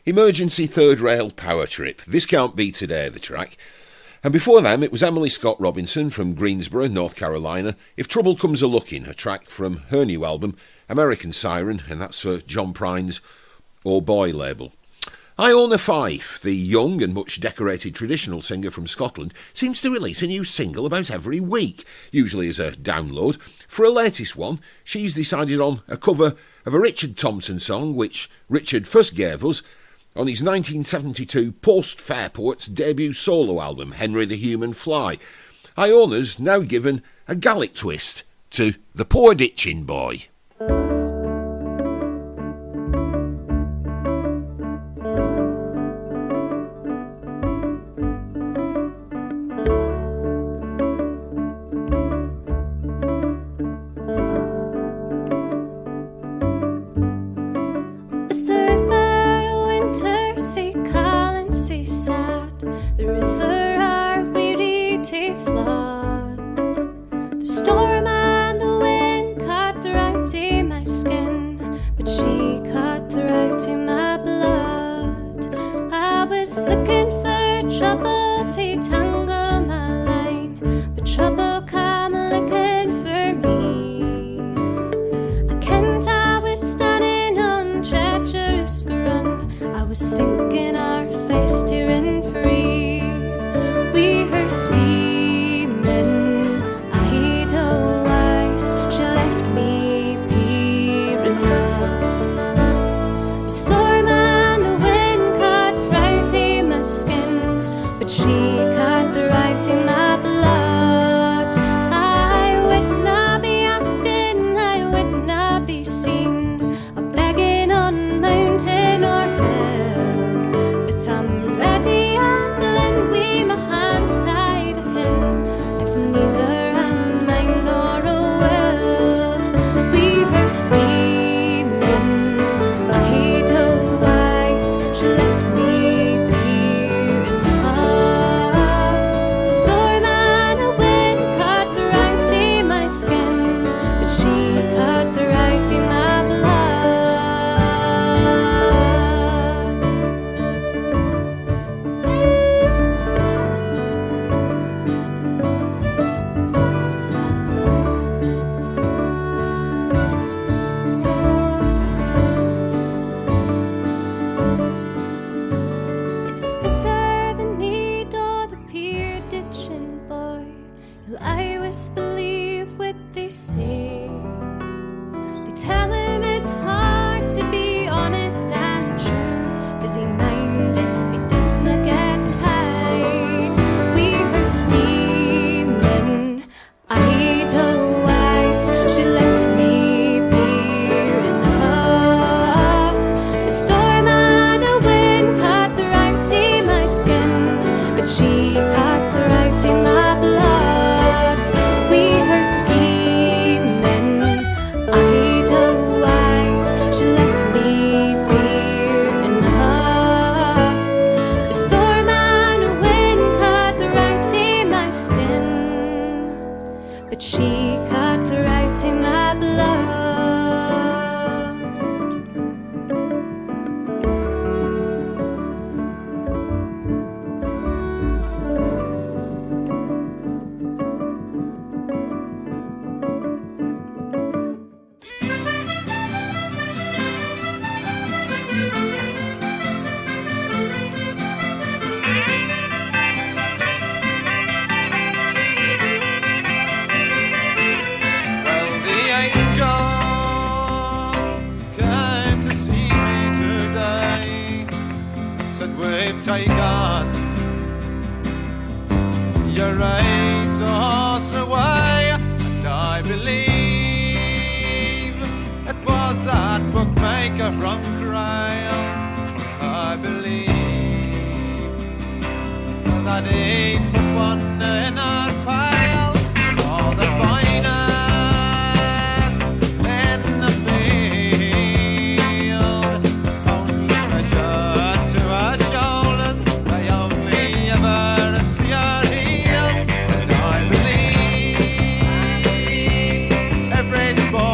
Emergency Third Rail Power Trip. This Can't Be Today, the track. And before them, it was Emily Scott Robinson from Greensboro, North Carolina. If Trouble Comes A-Looking, a track from her new album, American Siren, and that's for John Prine's Oh Boy label. Iona Fife, the young and much decorated traditional singer from Scotland, seems to release a new single about every week, usually as a download. For her latest one, she's decided on a cover of a Richard Thompson song, which Richard first gave us on his 1972 post-Fairport's debut solo album, Henry the Human Fly. Iona's now given a Gallic twist to The Poor Ditching Boy. Every sport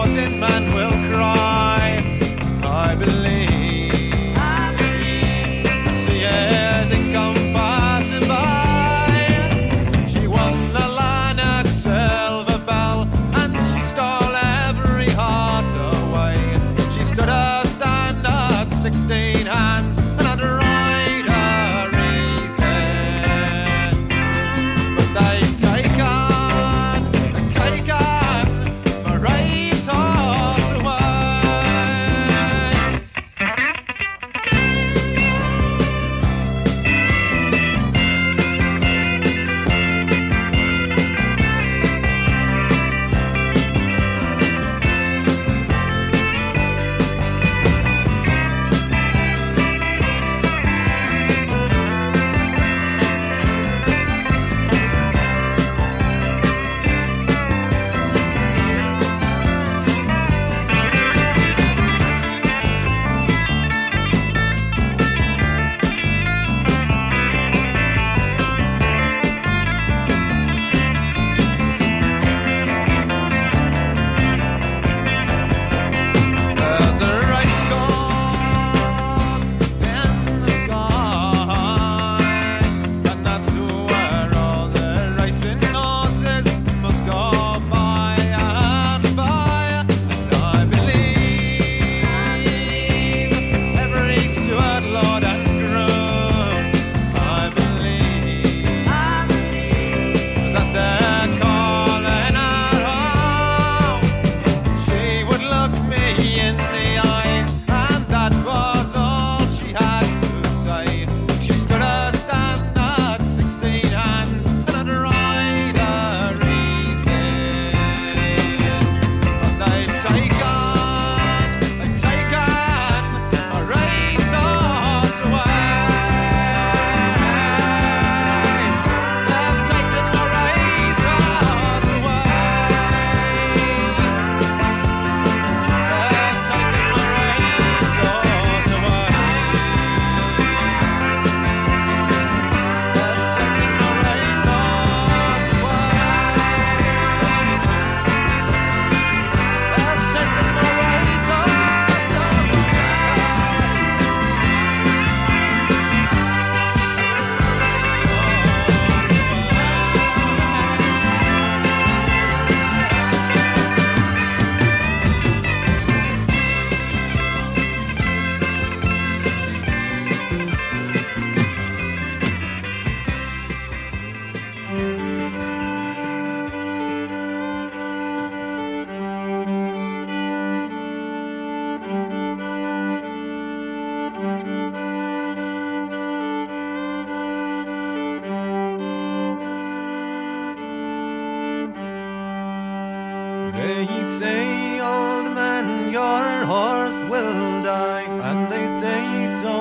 They say, old man, your horse will die, and they say so,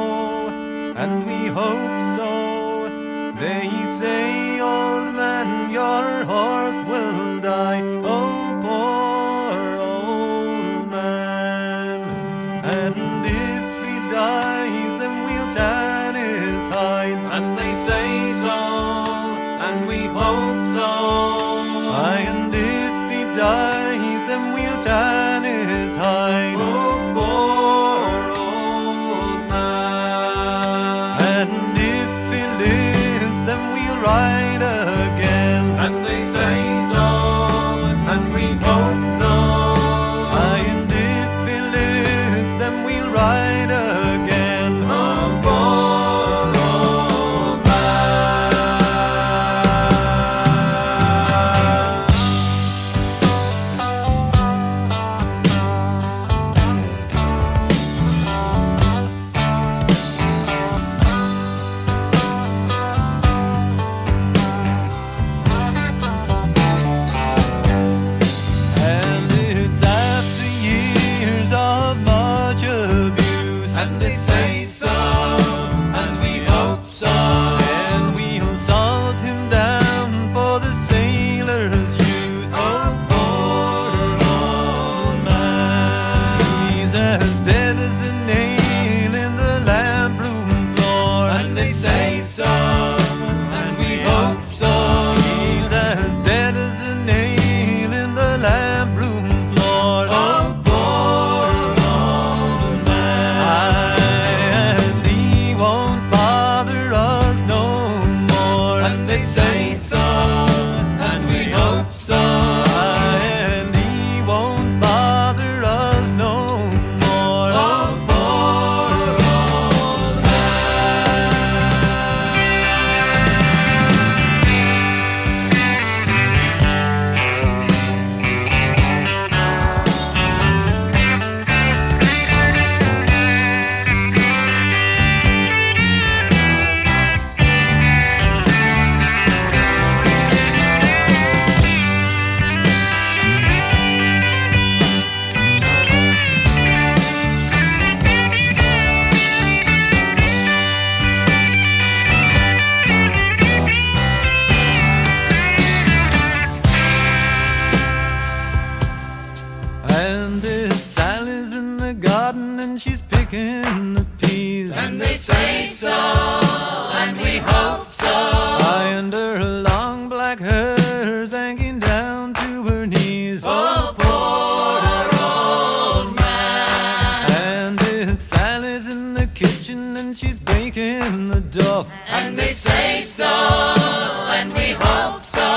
and we hope so. They say, old man, your horse will die, oh poor old man. And if he dies, then we'll tan his hide, and they say so, and we hope so. And if he dies, then we'll tan his hide, oh poor old man. And if he lives, then we'll ride again, and they say so, and we hope so. And if he lives, then we'll ride again, oh poor old man. And it's after years of much abuse, and they say so, and we hope so. And we'll salt him down for the sailors' use, oh poor old man. He's as dead as a nail in the lamp room floor, and they say so, and we hope so. He's as dead as a nail in the lamp room floor, oh poor old man. And he won't bother us no more, and they say so, and we hope so. And he won't bother us no more, oh poor old And this Sally's in the garden and she's picking the peas, and they say so, and we hope so. And her long black hair's hanging down to her knees, oh poor old man. And this Sally's in the kitchen and she's baking the dough, and they say so, and we hope so.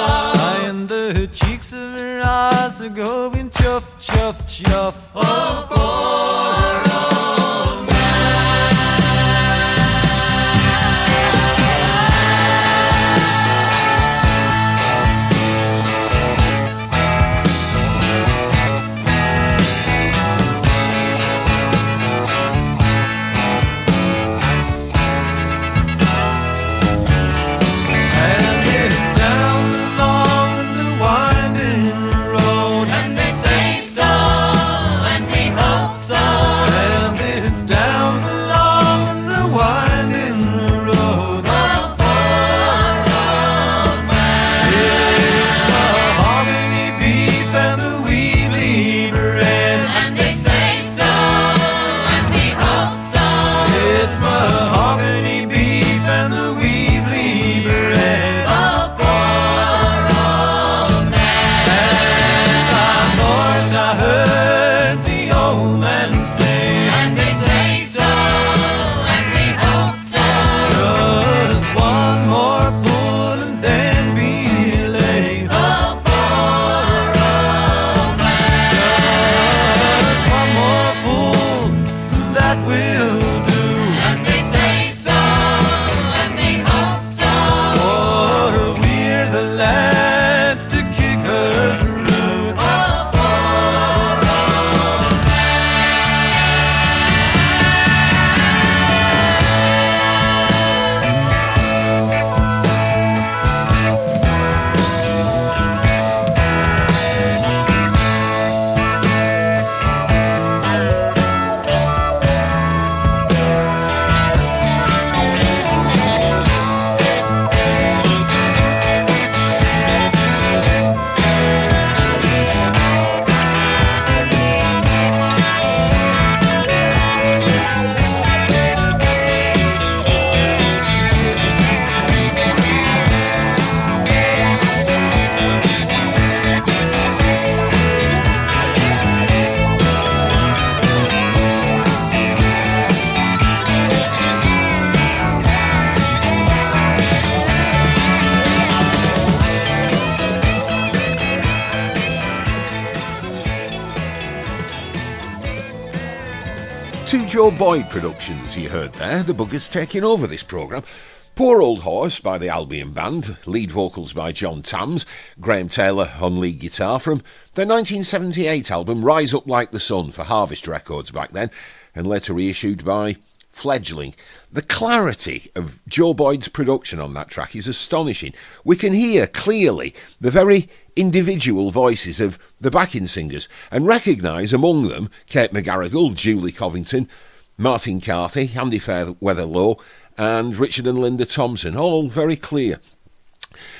And the cheeks of her eyes are going chuff, chuff, chuff, oh poor old man. And it's down along the winding road, and they say so, two Joe Boyd productions you heard there. The bugger's taking over this programme. Poor Old Horse by the Albion Band, lead vocals by John Tams, Graham Taylor on lead guitar from their 1978 album Rise Up Like the Sun for Harvest Records back then, and later reissued by Fledgling. The clarity of Joe Boyd's production on that track is astonishing. We can hear clearly the very individual voices of the backing singers and recognise among them Kate McGarrigle, Julie Covington, Martin Carthy, Andy Fairweather-Low and Richard and Linda Thompson, all very clear.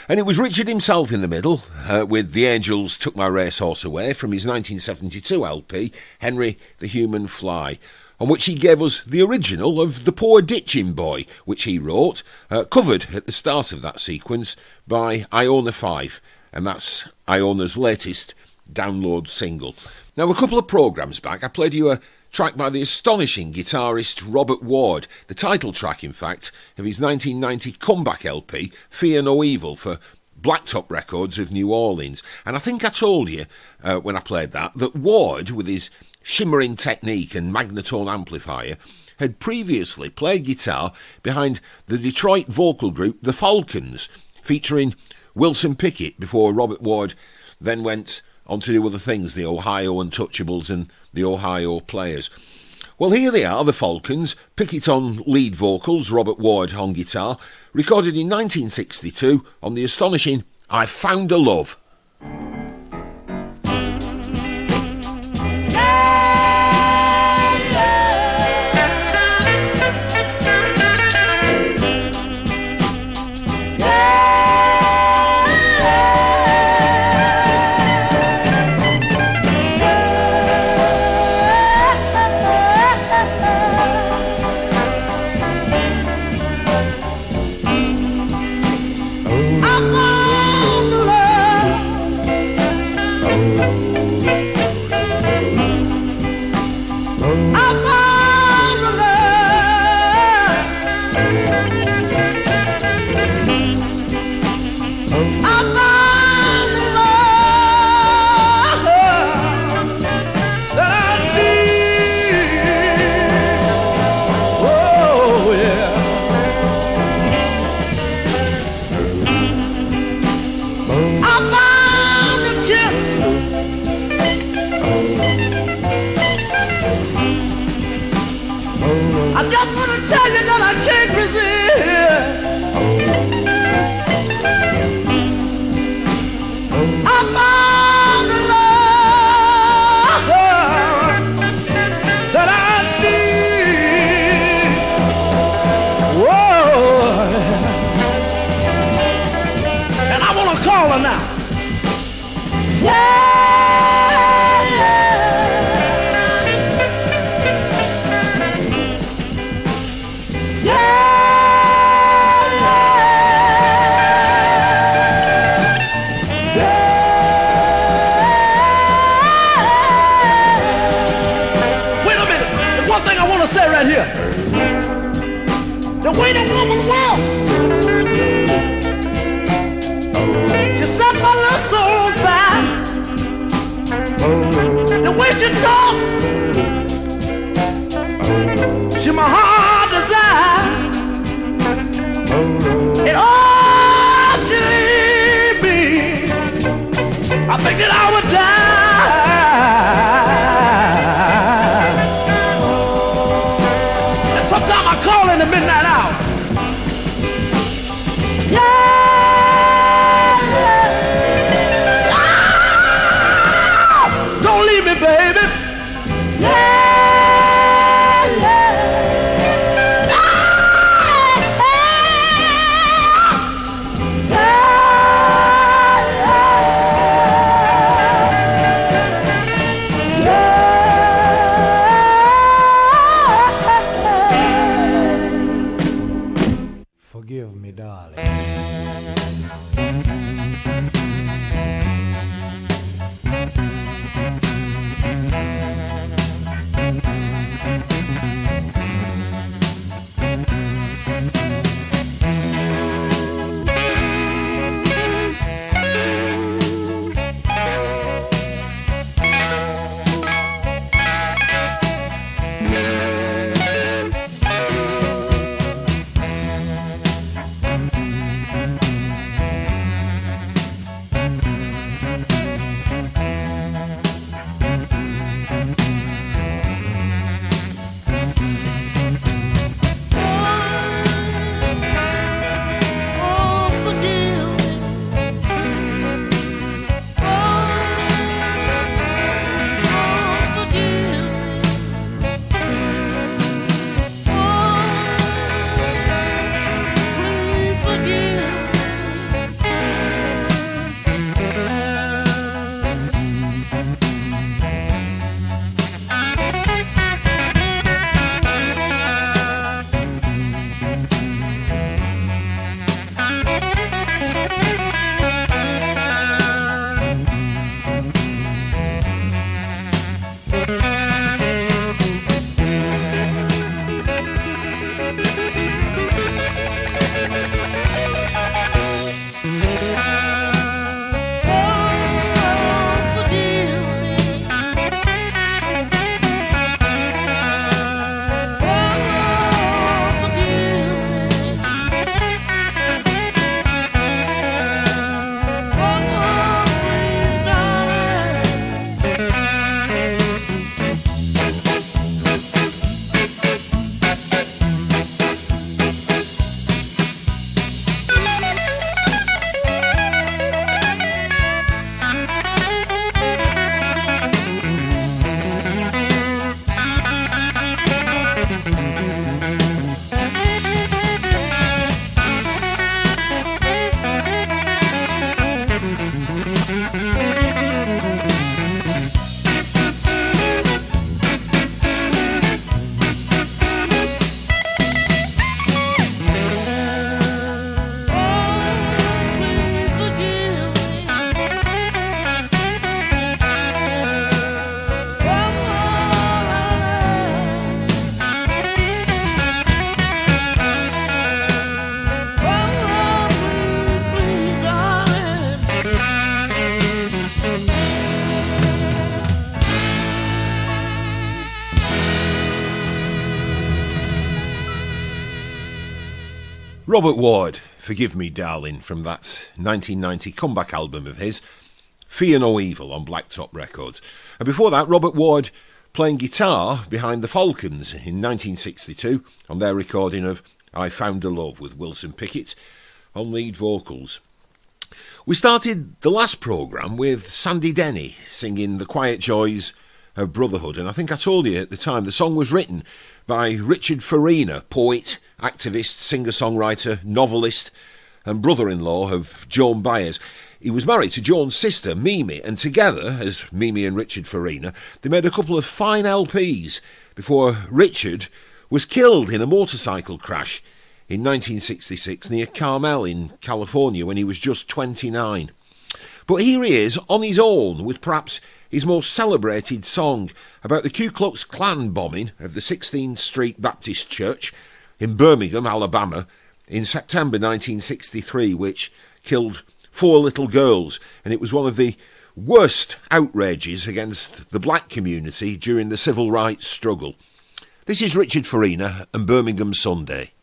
And it was Richard himself in the middle, with The Angels Took My Racehorse Away from his 1972 LP, Henry the Human Fly, on which he gave us the original of The Poor Ditching Boy, which he wrote, covered at the start of that sequence by Iona Fife, and that's Iona's latest download single. Now, a couple of programmes back, I played you a track by the astonishing guitarist Robert Ward, the title track, in fact, of his 1990 comeback LP, Fear No Evil, for Blacktop Records of New Orleans. And I think I told you, when I played that Ward, with his shimmering technique and magnetone amplifier, had previously played guitar behind the Detroit vocal group The Falcons, featuring Wilson Pickett, before Robert Ward then went on to do other things, the Ohio Untouchables and the Ohio Players. Well, here they are, the Falcons, Pickett on lead vocals, Robert Ward on guitar, recorded in 1962 on the astonishing I Found a Love. Robert Ward, Forgive Me Darling, from that 1990 comeback album of his, Fear No Evil, on Blacktop Records. And before that, Robert Ward playing guitar behind the Falcons in 1962 on their recording of I Found a Love with Wilson Pickett on lead vocals. We started the last programme with Sandy Denny singing The Quiet Joys of Brotherhood, and I think I told you at the time the song was written by Richard Farina, poet, activist, singer-songwriter, novelist and brother-in-law of Joan Baez. He was married to Joan's sister, Mimi, and together, as Mimi and Richard Farina, they made a couple of fine LPs before Richard was killed in a motorcycle crash in 1966 near Carmel in California when he was just 29. But here he is on his own with perhaps his most celebrated song about the Ku Klux Klan bombing of the 16th Street Baptist Church in Birmingham, Alabama, in September 1963, which killed 4 little girls, and it was one of the worst outrages against the black community during the civil rights struggle. This is Richard Farina and Birmingham Sunday.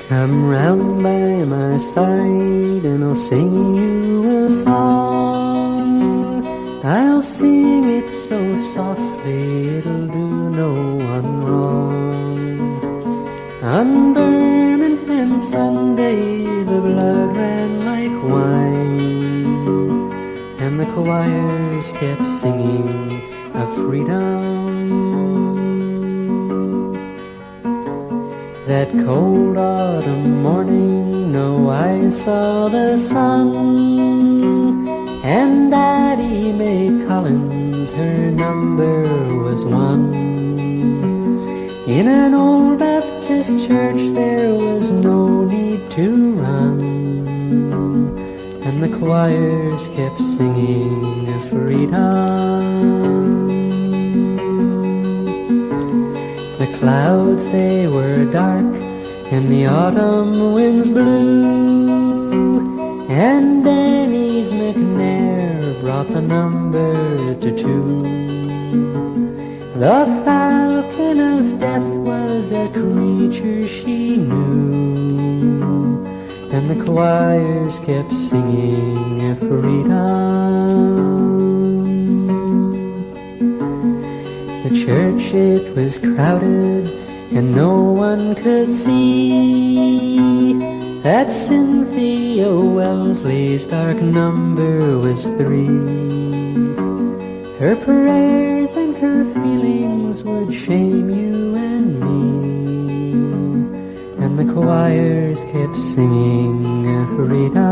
Come round by my side and I'll sing you a song. I'll sing it so softly it'll do no one wrong. On Birmingham Sunday the blood ran like wine, and the choirs kept singing of freedom. That cold autumn morning, no, I saw the sun, and Addie Mae Collins, her number was 1. In an old Baptist church there was no need to run, and the choirs kept singing of freedom. The clouds, they were dark, and the autumn winds blew, and Denny's McNair brought the number to 2. The falcon of death was a creature she knew, and the choirs kept singing of freedom. The church, it was crowded, and no one could see that Cynthia Wellesley's dark number was 3. Her prayers and her feelings would shame you and me, and the choirs kept singing of freedom.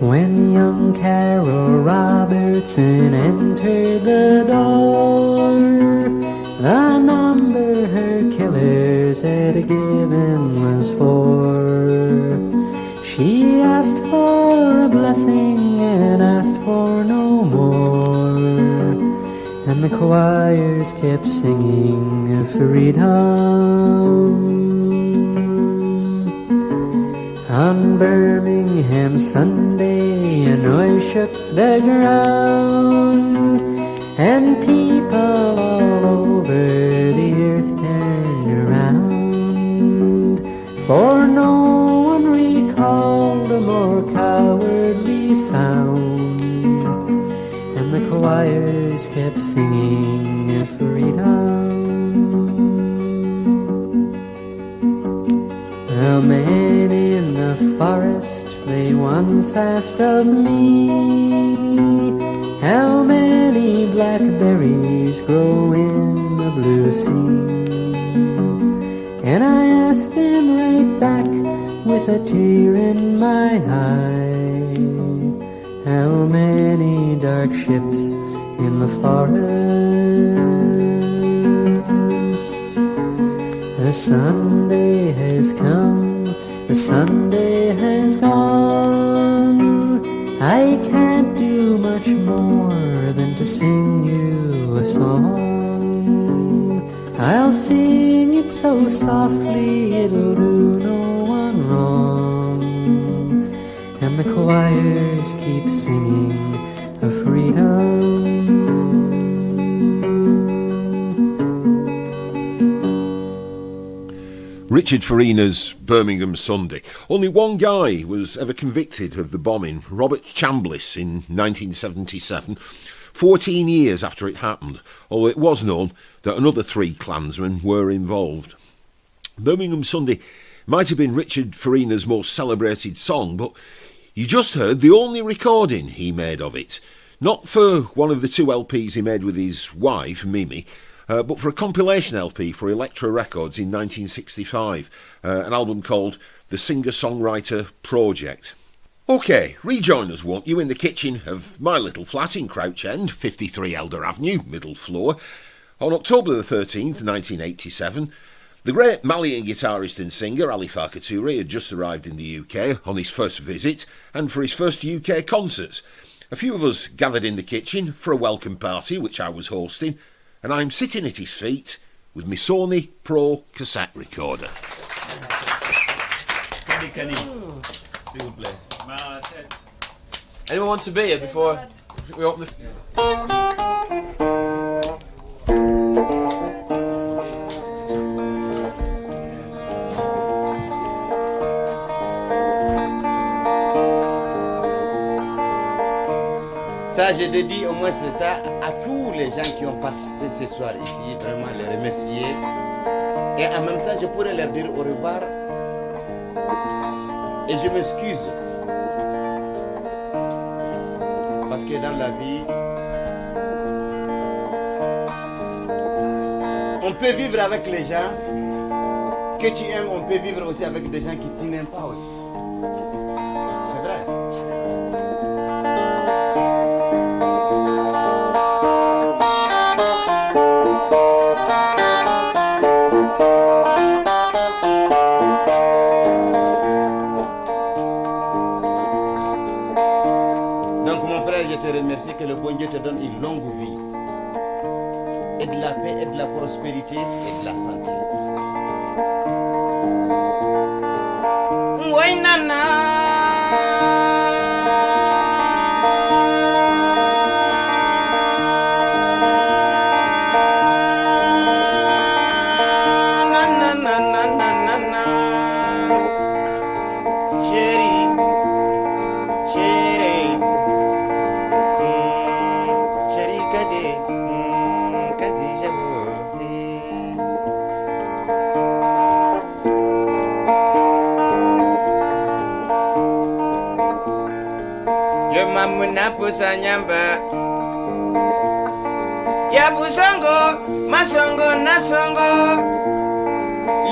When young Carol Robertson entered the door, the number her killers had given was 4. She asked for a blessing and asked for no more, and the choirs kept singing of freedom. On Birmingham Sunday, a noise shook the ground, and people all over the earth turned around, for no one recalled a more cowardly sound, and the choirs kept singing of freedom. A man in the forest, they once asked of me, how many blackberries grow in the blue sea? And I asked them right back with a tear in my eye, how many dark ships in the forest? The Sunday has come, the Sunday has gone, I can't do much more than to sing you a song. I'll sing it so softly it'll do no one wrong, and the choirs keep singing of freedom. Richard Farina's Birmingham Sunday. Only one guy was ever convicted of the bombing, Robert Chambliss, in 1977, 14 years after it happened, although it was known that another 3 Klansmen were involved. Birmingham Sunday might have been Richard Farina's most celebrated song, but you just heard the only recording he made of it. Not for one of the 2 LPs he made with his wife, Mimi, but for a compilation LP for Elektra Records in 1965, an album called The Singer-Songwriter Project. OK, rejoin us, won't you, in the kitchen of my little flat in Crouch End, 53 Elder Avenue, middle floor. On October the 13th, 1987, the great Malian guitarist and singer Ali Farka Touré had just arrived in the UK on his first visit and for his first UK concerts. A few of us gathered in the kitchen for a welcome party, which I was hosting, and I'm sitting at his feet with my Sony Pro cassette recorder. S'il vous plaît. Anyone want to be here before we open the... Ça, je dédie au moins c'est ça à tous les gens qui ont participé ce soir ici, vraiment les remercier. Et en même temps, je pourrais leur dire au revoir. Et je m'excuse. Parce que dans la vie, on peut vivre avec les gens que tu aimes, on peut vivre aussi avec des gens qui tu n'aimes pas aussi. C'est vrai. Remercie que le bon Dieu te donne une longue vie et de la paix et de la prospérité et de la santé. Pusa nyamba ya busongo masongo nasongo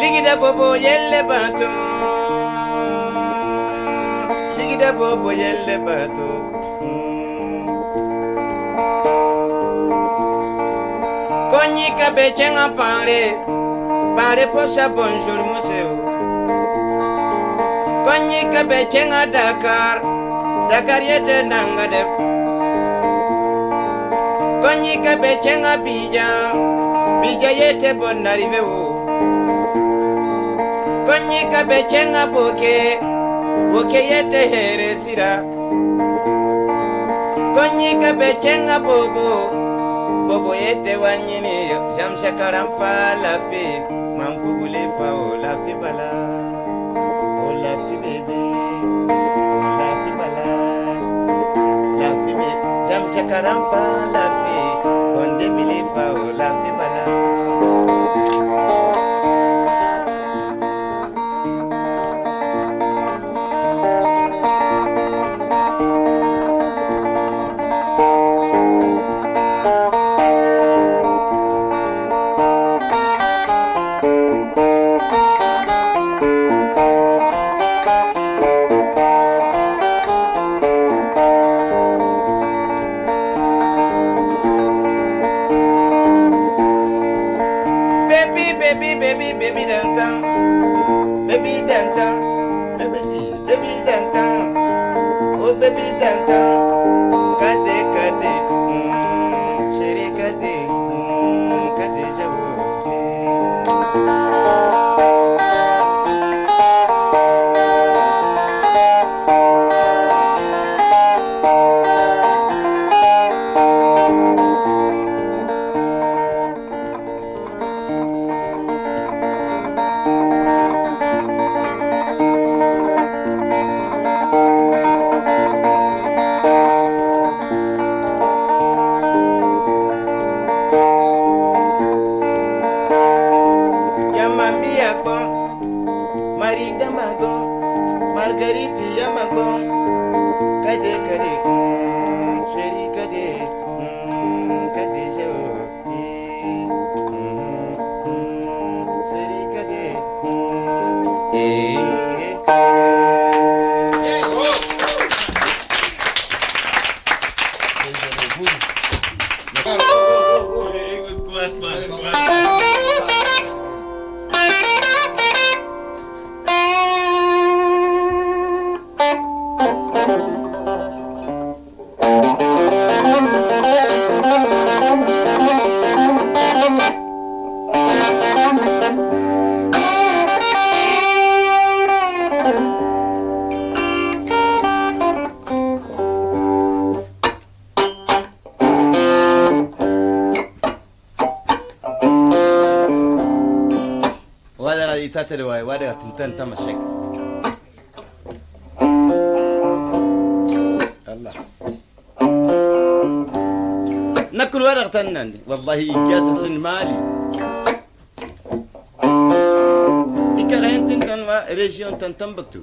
ligida bobo yelle bato ligida bobo yelle bato konyi kabe chenga pare posa bonjour museo konyi kabe chenga Dakar yete nanga def Konyi kabe chenga bija yete bon arrivé wo Konyi kabe chenga boke yete here sira Konyi kabe chenga bobo yete wanyini yo Jamsha karamfa la fi mampugule fa o la fi bala o la fi bébé Chakaramfa la fi, konde milifa o la fi bala. yakbo Marida mago Margarita yamago Kade kade Sheri kade Kade jo Sheri kade تتلوى ورقة تنتن تمشك الله نكل ورقة تنن والله إجازة مالي إكرهن تنتن ريجيون تنتنبكتو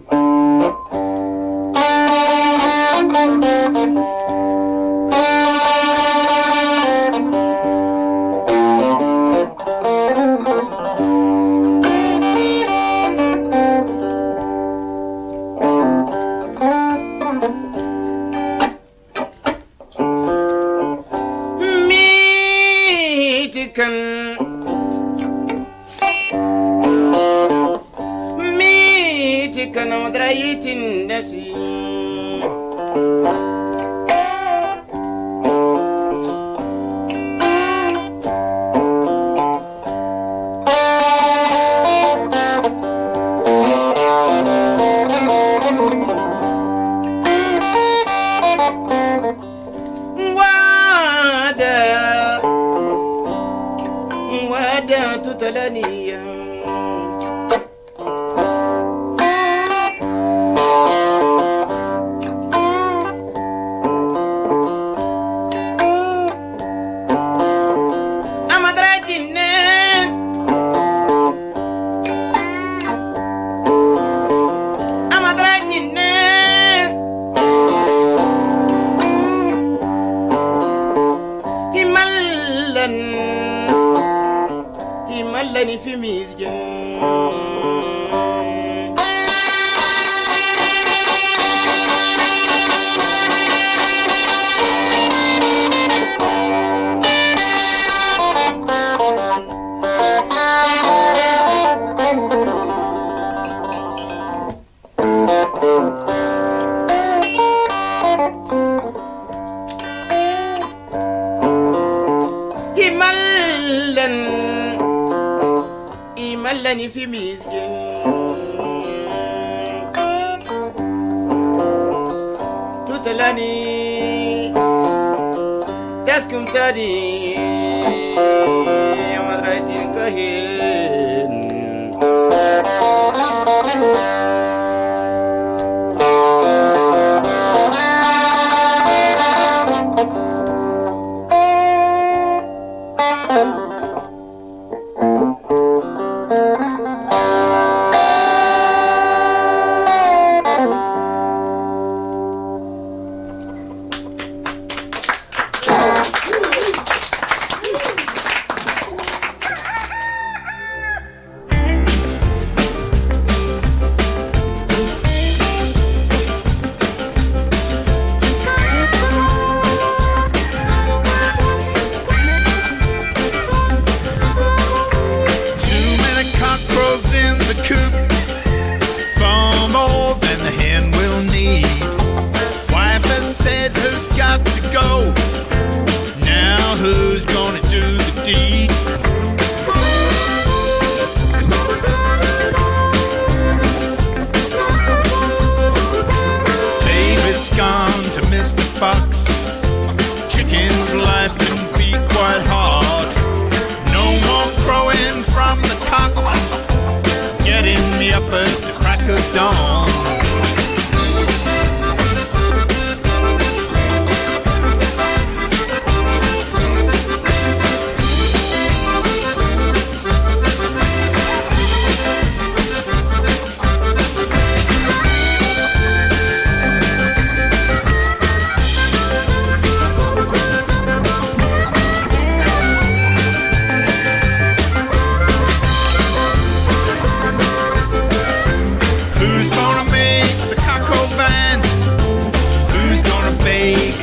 ملني في ميزجن تتلاني تسكم تاني يا مدريتين كهين Cockroach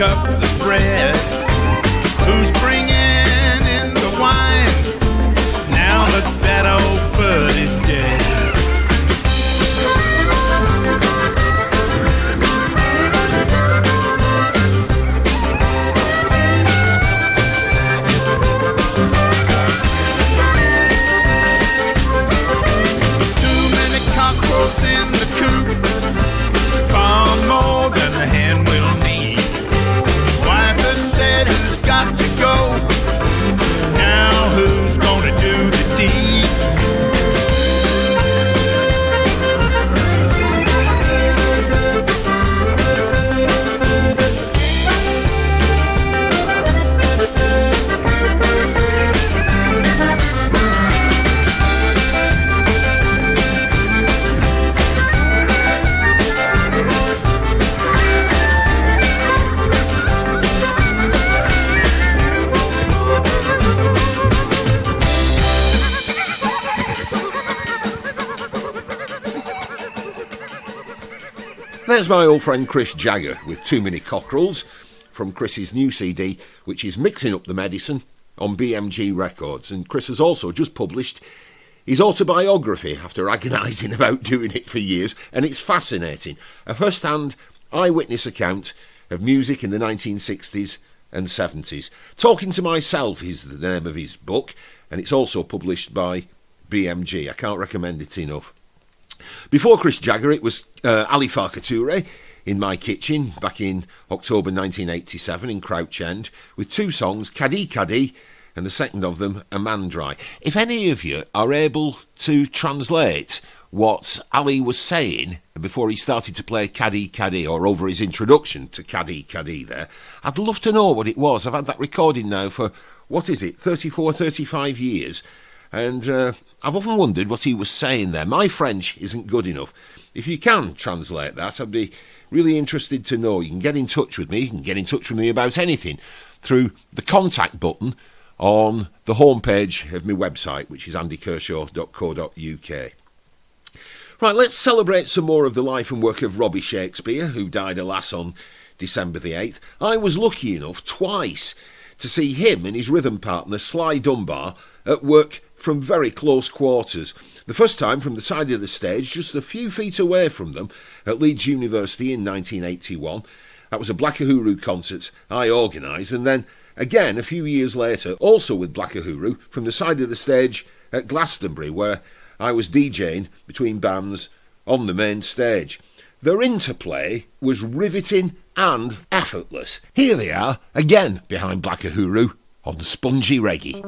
up the thread? Who's bringing in the wine now that that old bud is dead? Too many cockroaches in the coop, far more than the hen will need. Wife has said who's got to go, now who's gonna do the deed? There's my old friend Chris Jagger with Too Many Cockerels from Chris's new CD, which is Mixing Up the Medicine on BMG Records. And Chris has also just published his autobiography after agonising about doing it for years, and it's fascinating. A first-hand eyewitness account of music in the 1960s and 70s. Talking to Myself is the name of his book, and it's also published by BMG. I can't recommend it enough. Before Chris Jagger, it was Ali Farka Touré in My Kitchen back in October 1987 in Crouch End with two songs, Caddy Caddy, and the second of them, A Man Dry. If any of you are able to translate what Ali was saying before he started to play Caddy Caddy, or over his introduction to Caddy Caddy there, I'd love to know what it was. I've had that recording now for, 35 years. And I've often wondered what he was saying there. My French isn't good enough. If you can translate that, I'd be really interested to know. You can get in touch with me. You can get in touch with me about anything through the contact button on the homepage of my website, which is andykershaw.co.uk. Right, let's celebrate some more of the life and work of Robbie Shakespeare, who died, alas, on December the 8th. I was lucky enough twice to see him and his rhythm partner, Sly Dunbar, at work from very close quarters. The first time from the side of the stage, just a few feet away from them, at Leeds University in 1981. That was a Black Uhuru concert I organised, and then again a few years later, also with Black Uhuru, from the side of the stage at Glastonbury, where I was DJing between bands on the main stage. Their interplay was riveting and effortless. Here they are, again behind Black Uhuru, on the Spongy Reggae.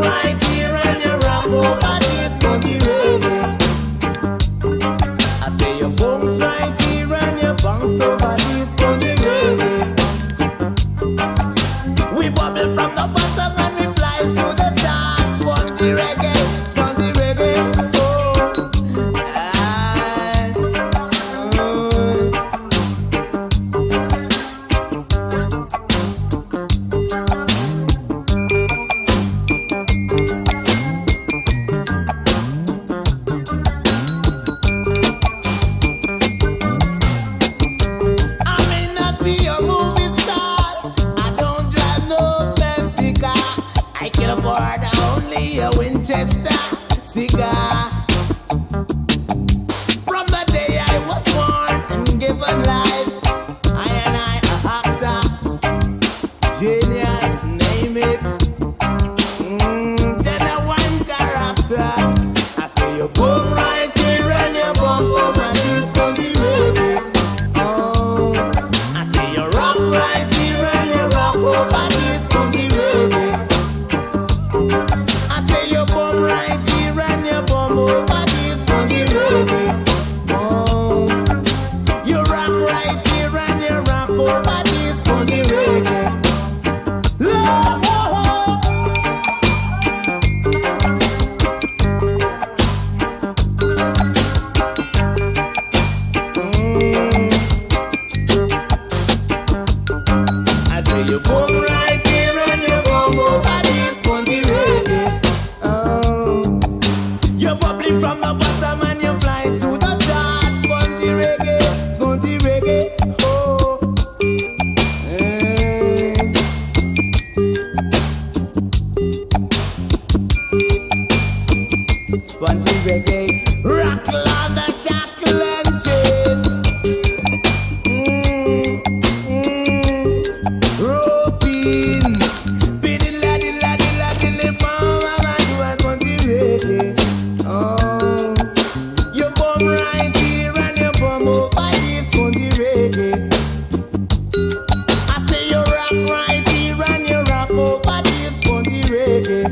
right here and you rock over this funky reggae. I say you bounce right here and you bounce over this funky reggae. We bubble from the bottom and we fly to the top. Funky reggae, funky reggae. Oh, I may not be a movie star. I don't drive no fancy car. I can afford only a Winchester cigar. From the day I was born and given life, I and I a actor, genius, name it. Genuine character. I say you boom right here and you bump over this funky reggae. Oh, I say you rock right here and you rock over this funky reggae. I say you bum right here and you bum over this funky reggae. Oh, you rock right here and you rock over this funky reggae. Lord. I say you come right here and you come over this funky reggae. Oh, you're bubbling from the bottom and you fly to the top. Funky reggae, funky reggae. Oh, spongy reggae, rock on the shackle and chain. Roping, piddy laddy laddy laddy le mama you are spongy reggae. Oh, you bum right here and you bum over this spongy reggae. I say you rock right here and you rock over this spongy reggae.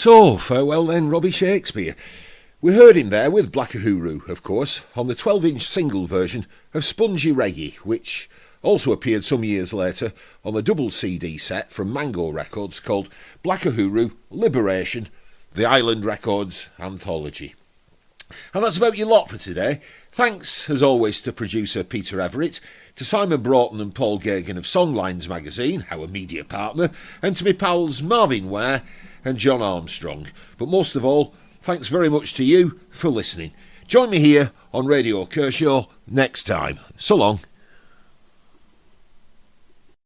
So, farewell then, Robbie Shakespeare. We heard him there with Black Uhuru, of course, on the 12-inch single version of Spongy Reggae, which also appeared some years later on the double CD set from Mango Records called Black Uhuru Liberation, the Island Records Anthology. And that's about your lot for today. Thanks, as always, to producer Peter Everett, to Simon Broughton and Paul Gagan of Songlines magazine, our media partner, and to my pals Marvin Ware and John Armstrong. But most of all, thanks very much to you for listening. Join me here on Radio Kershaw next time. So long.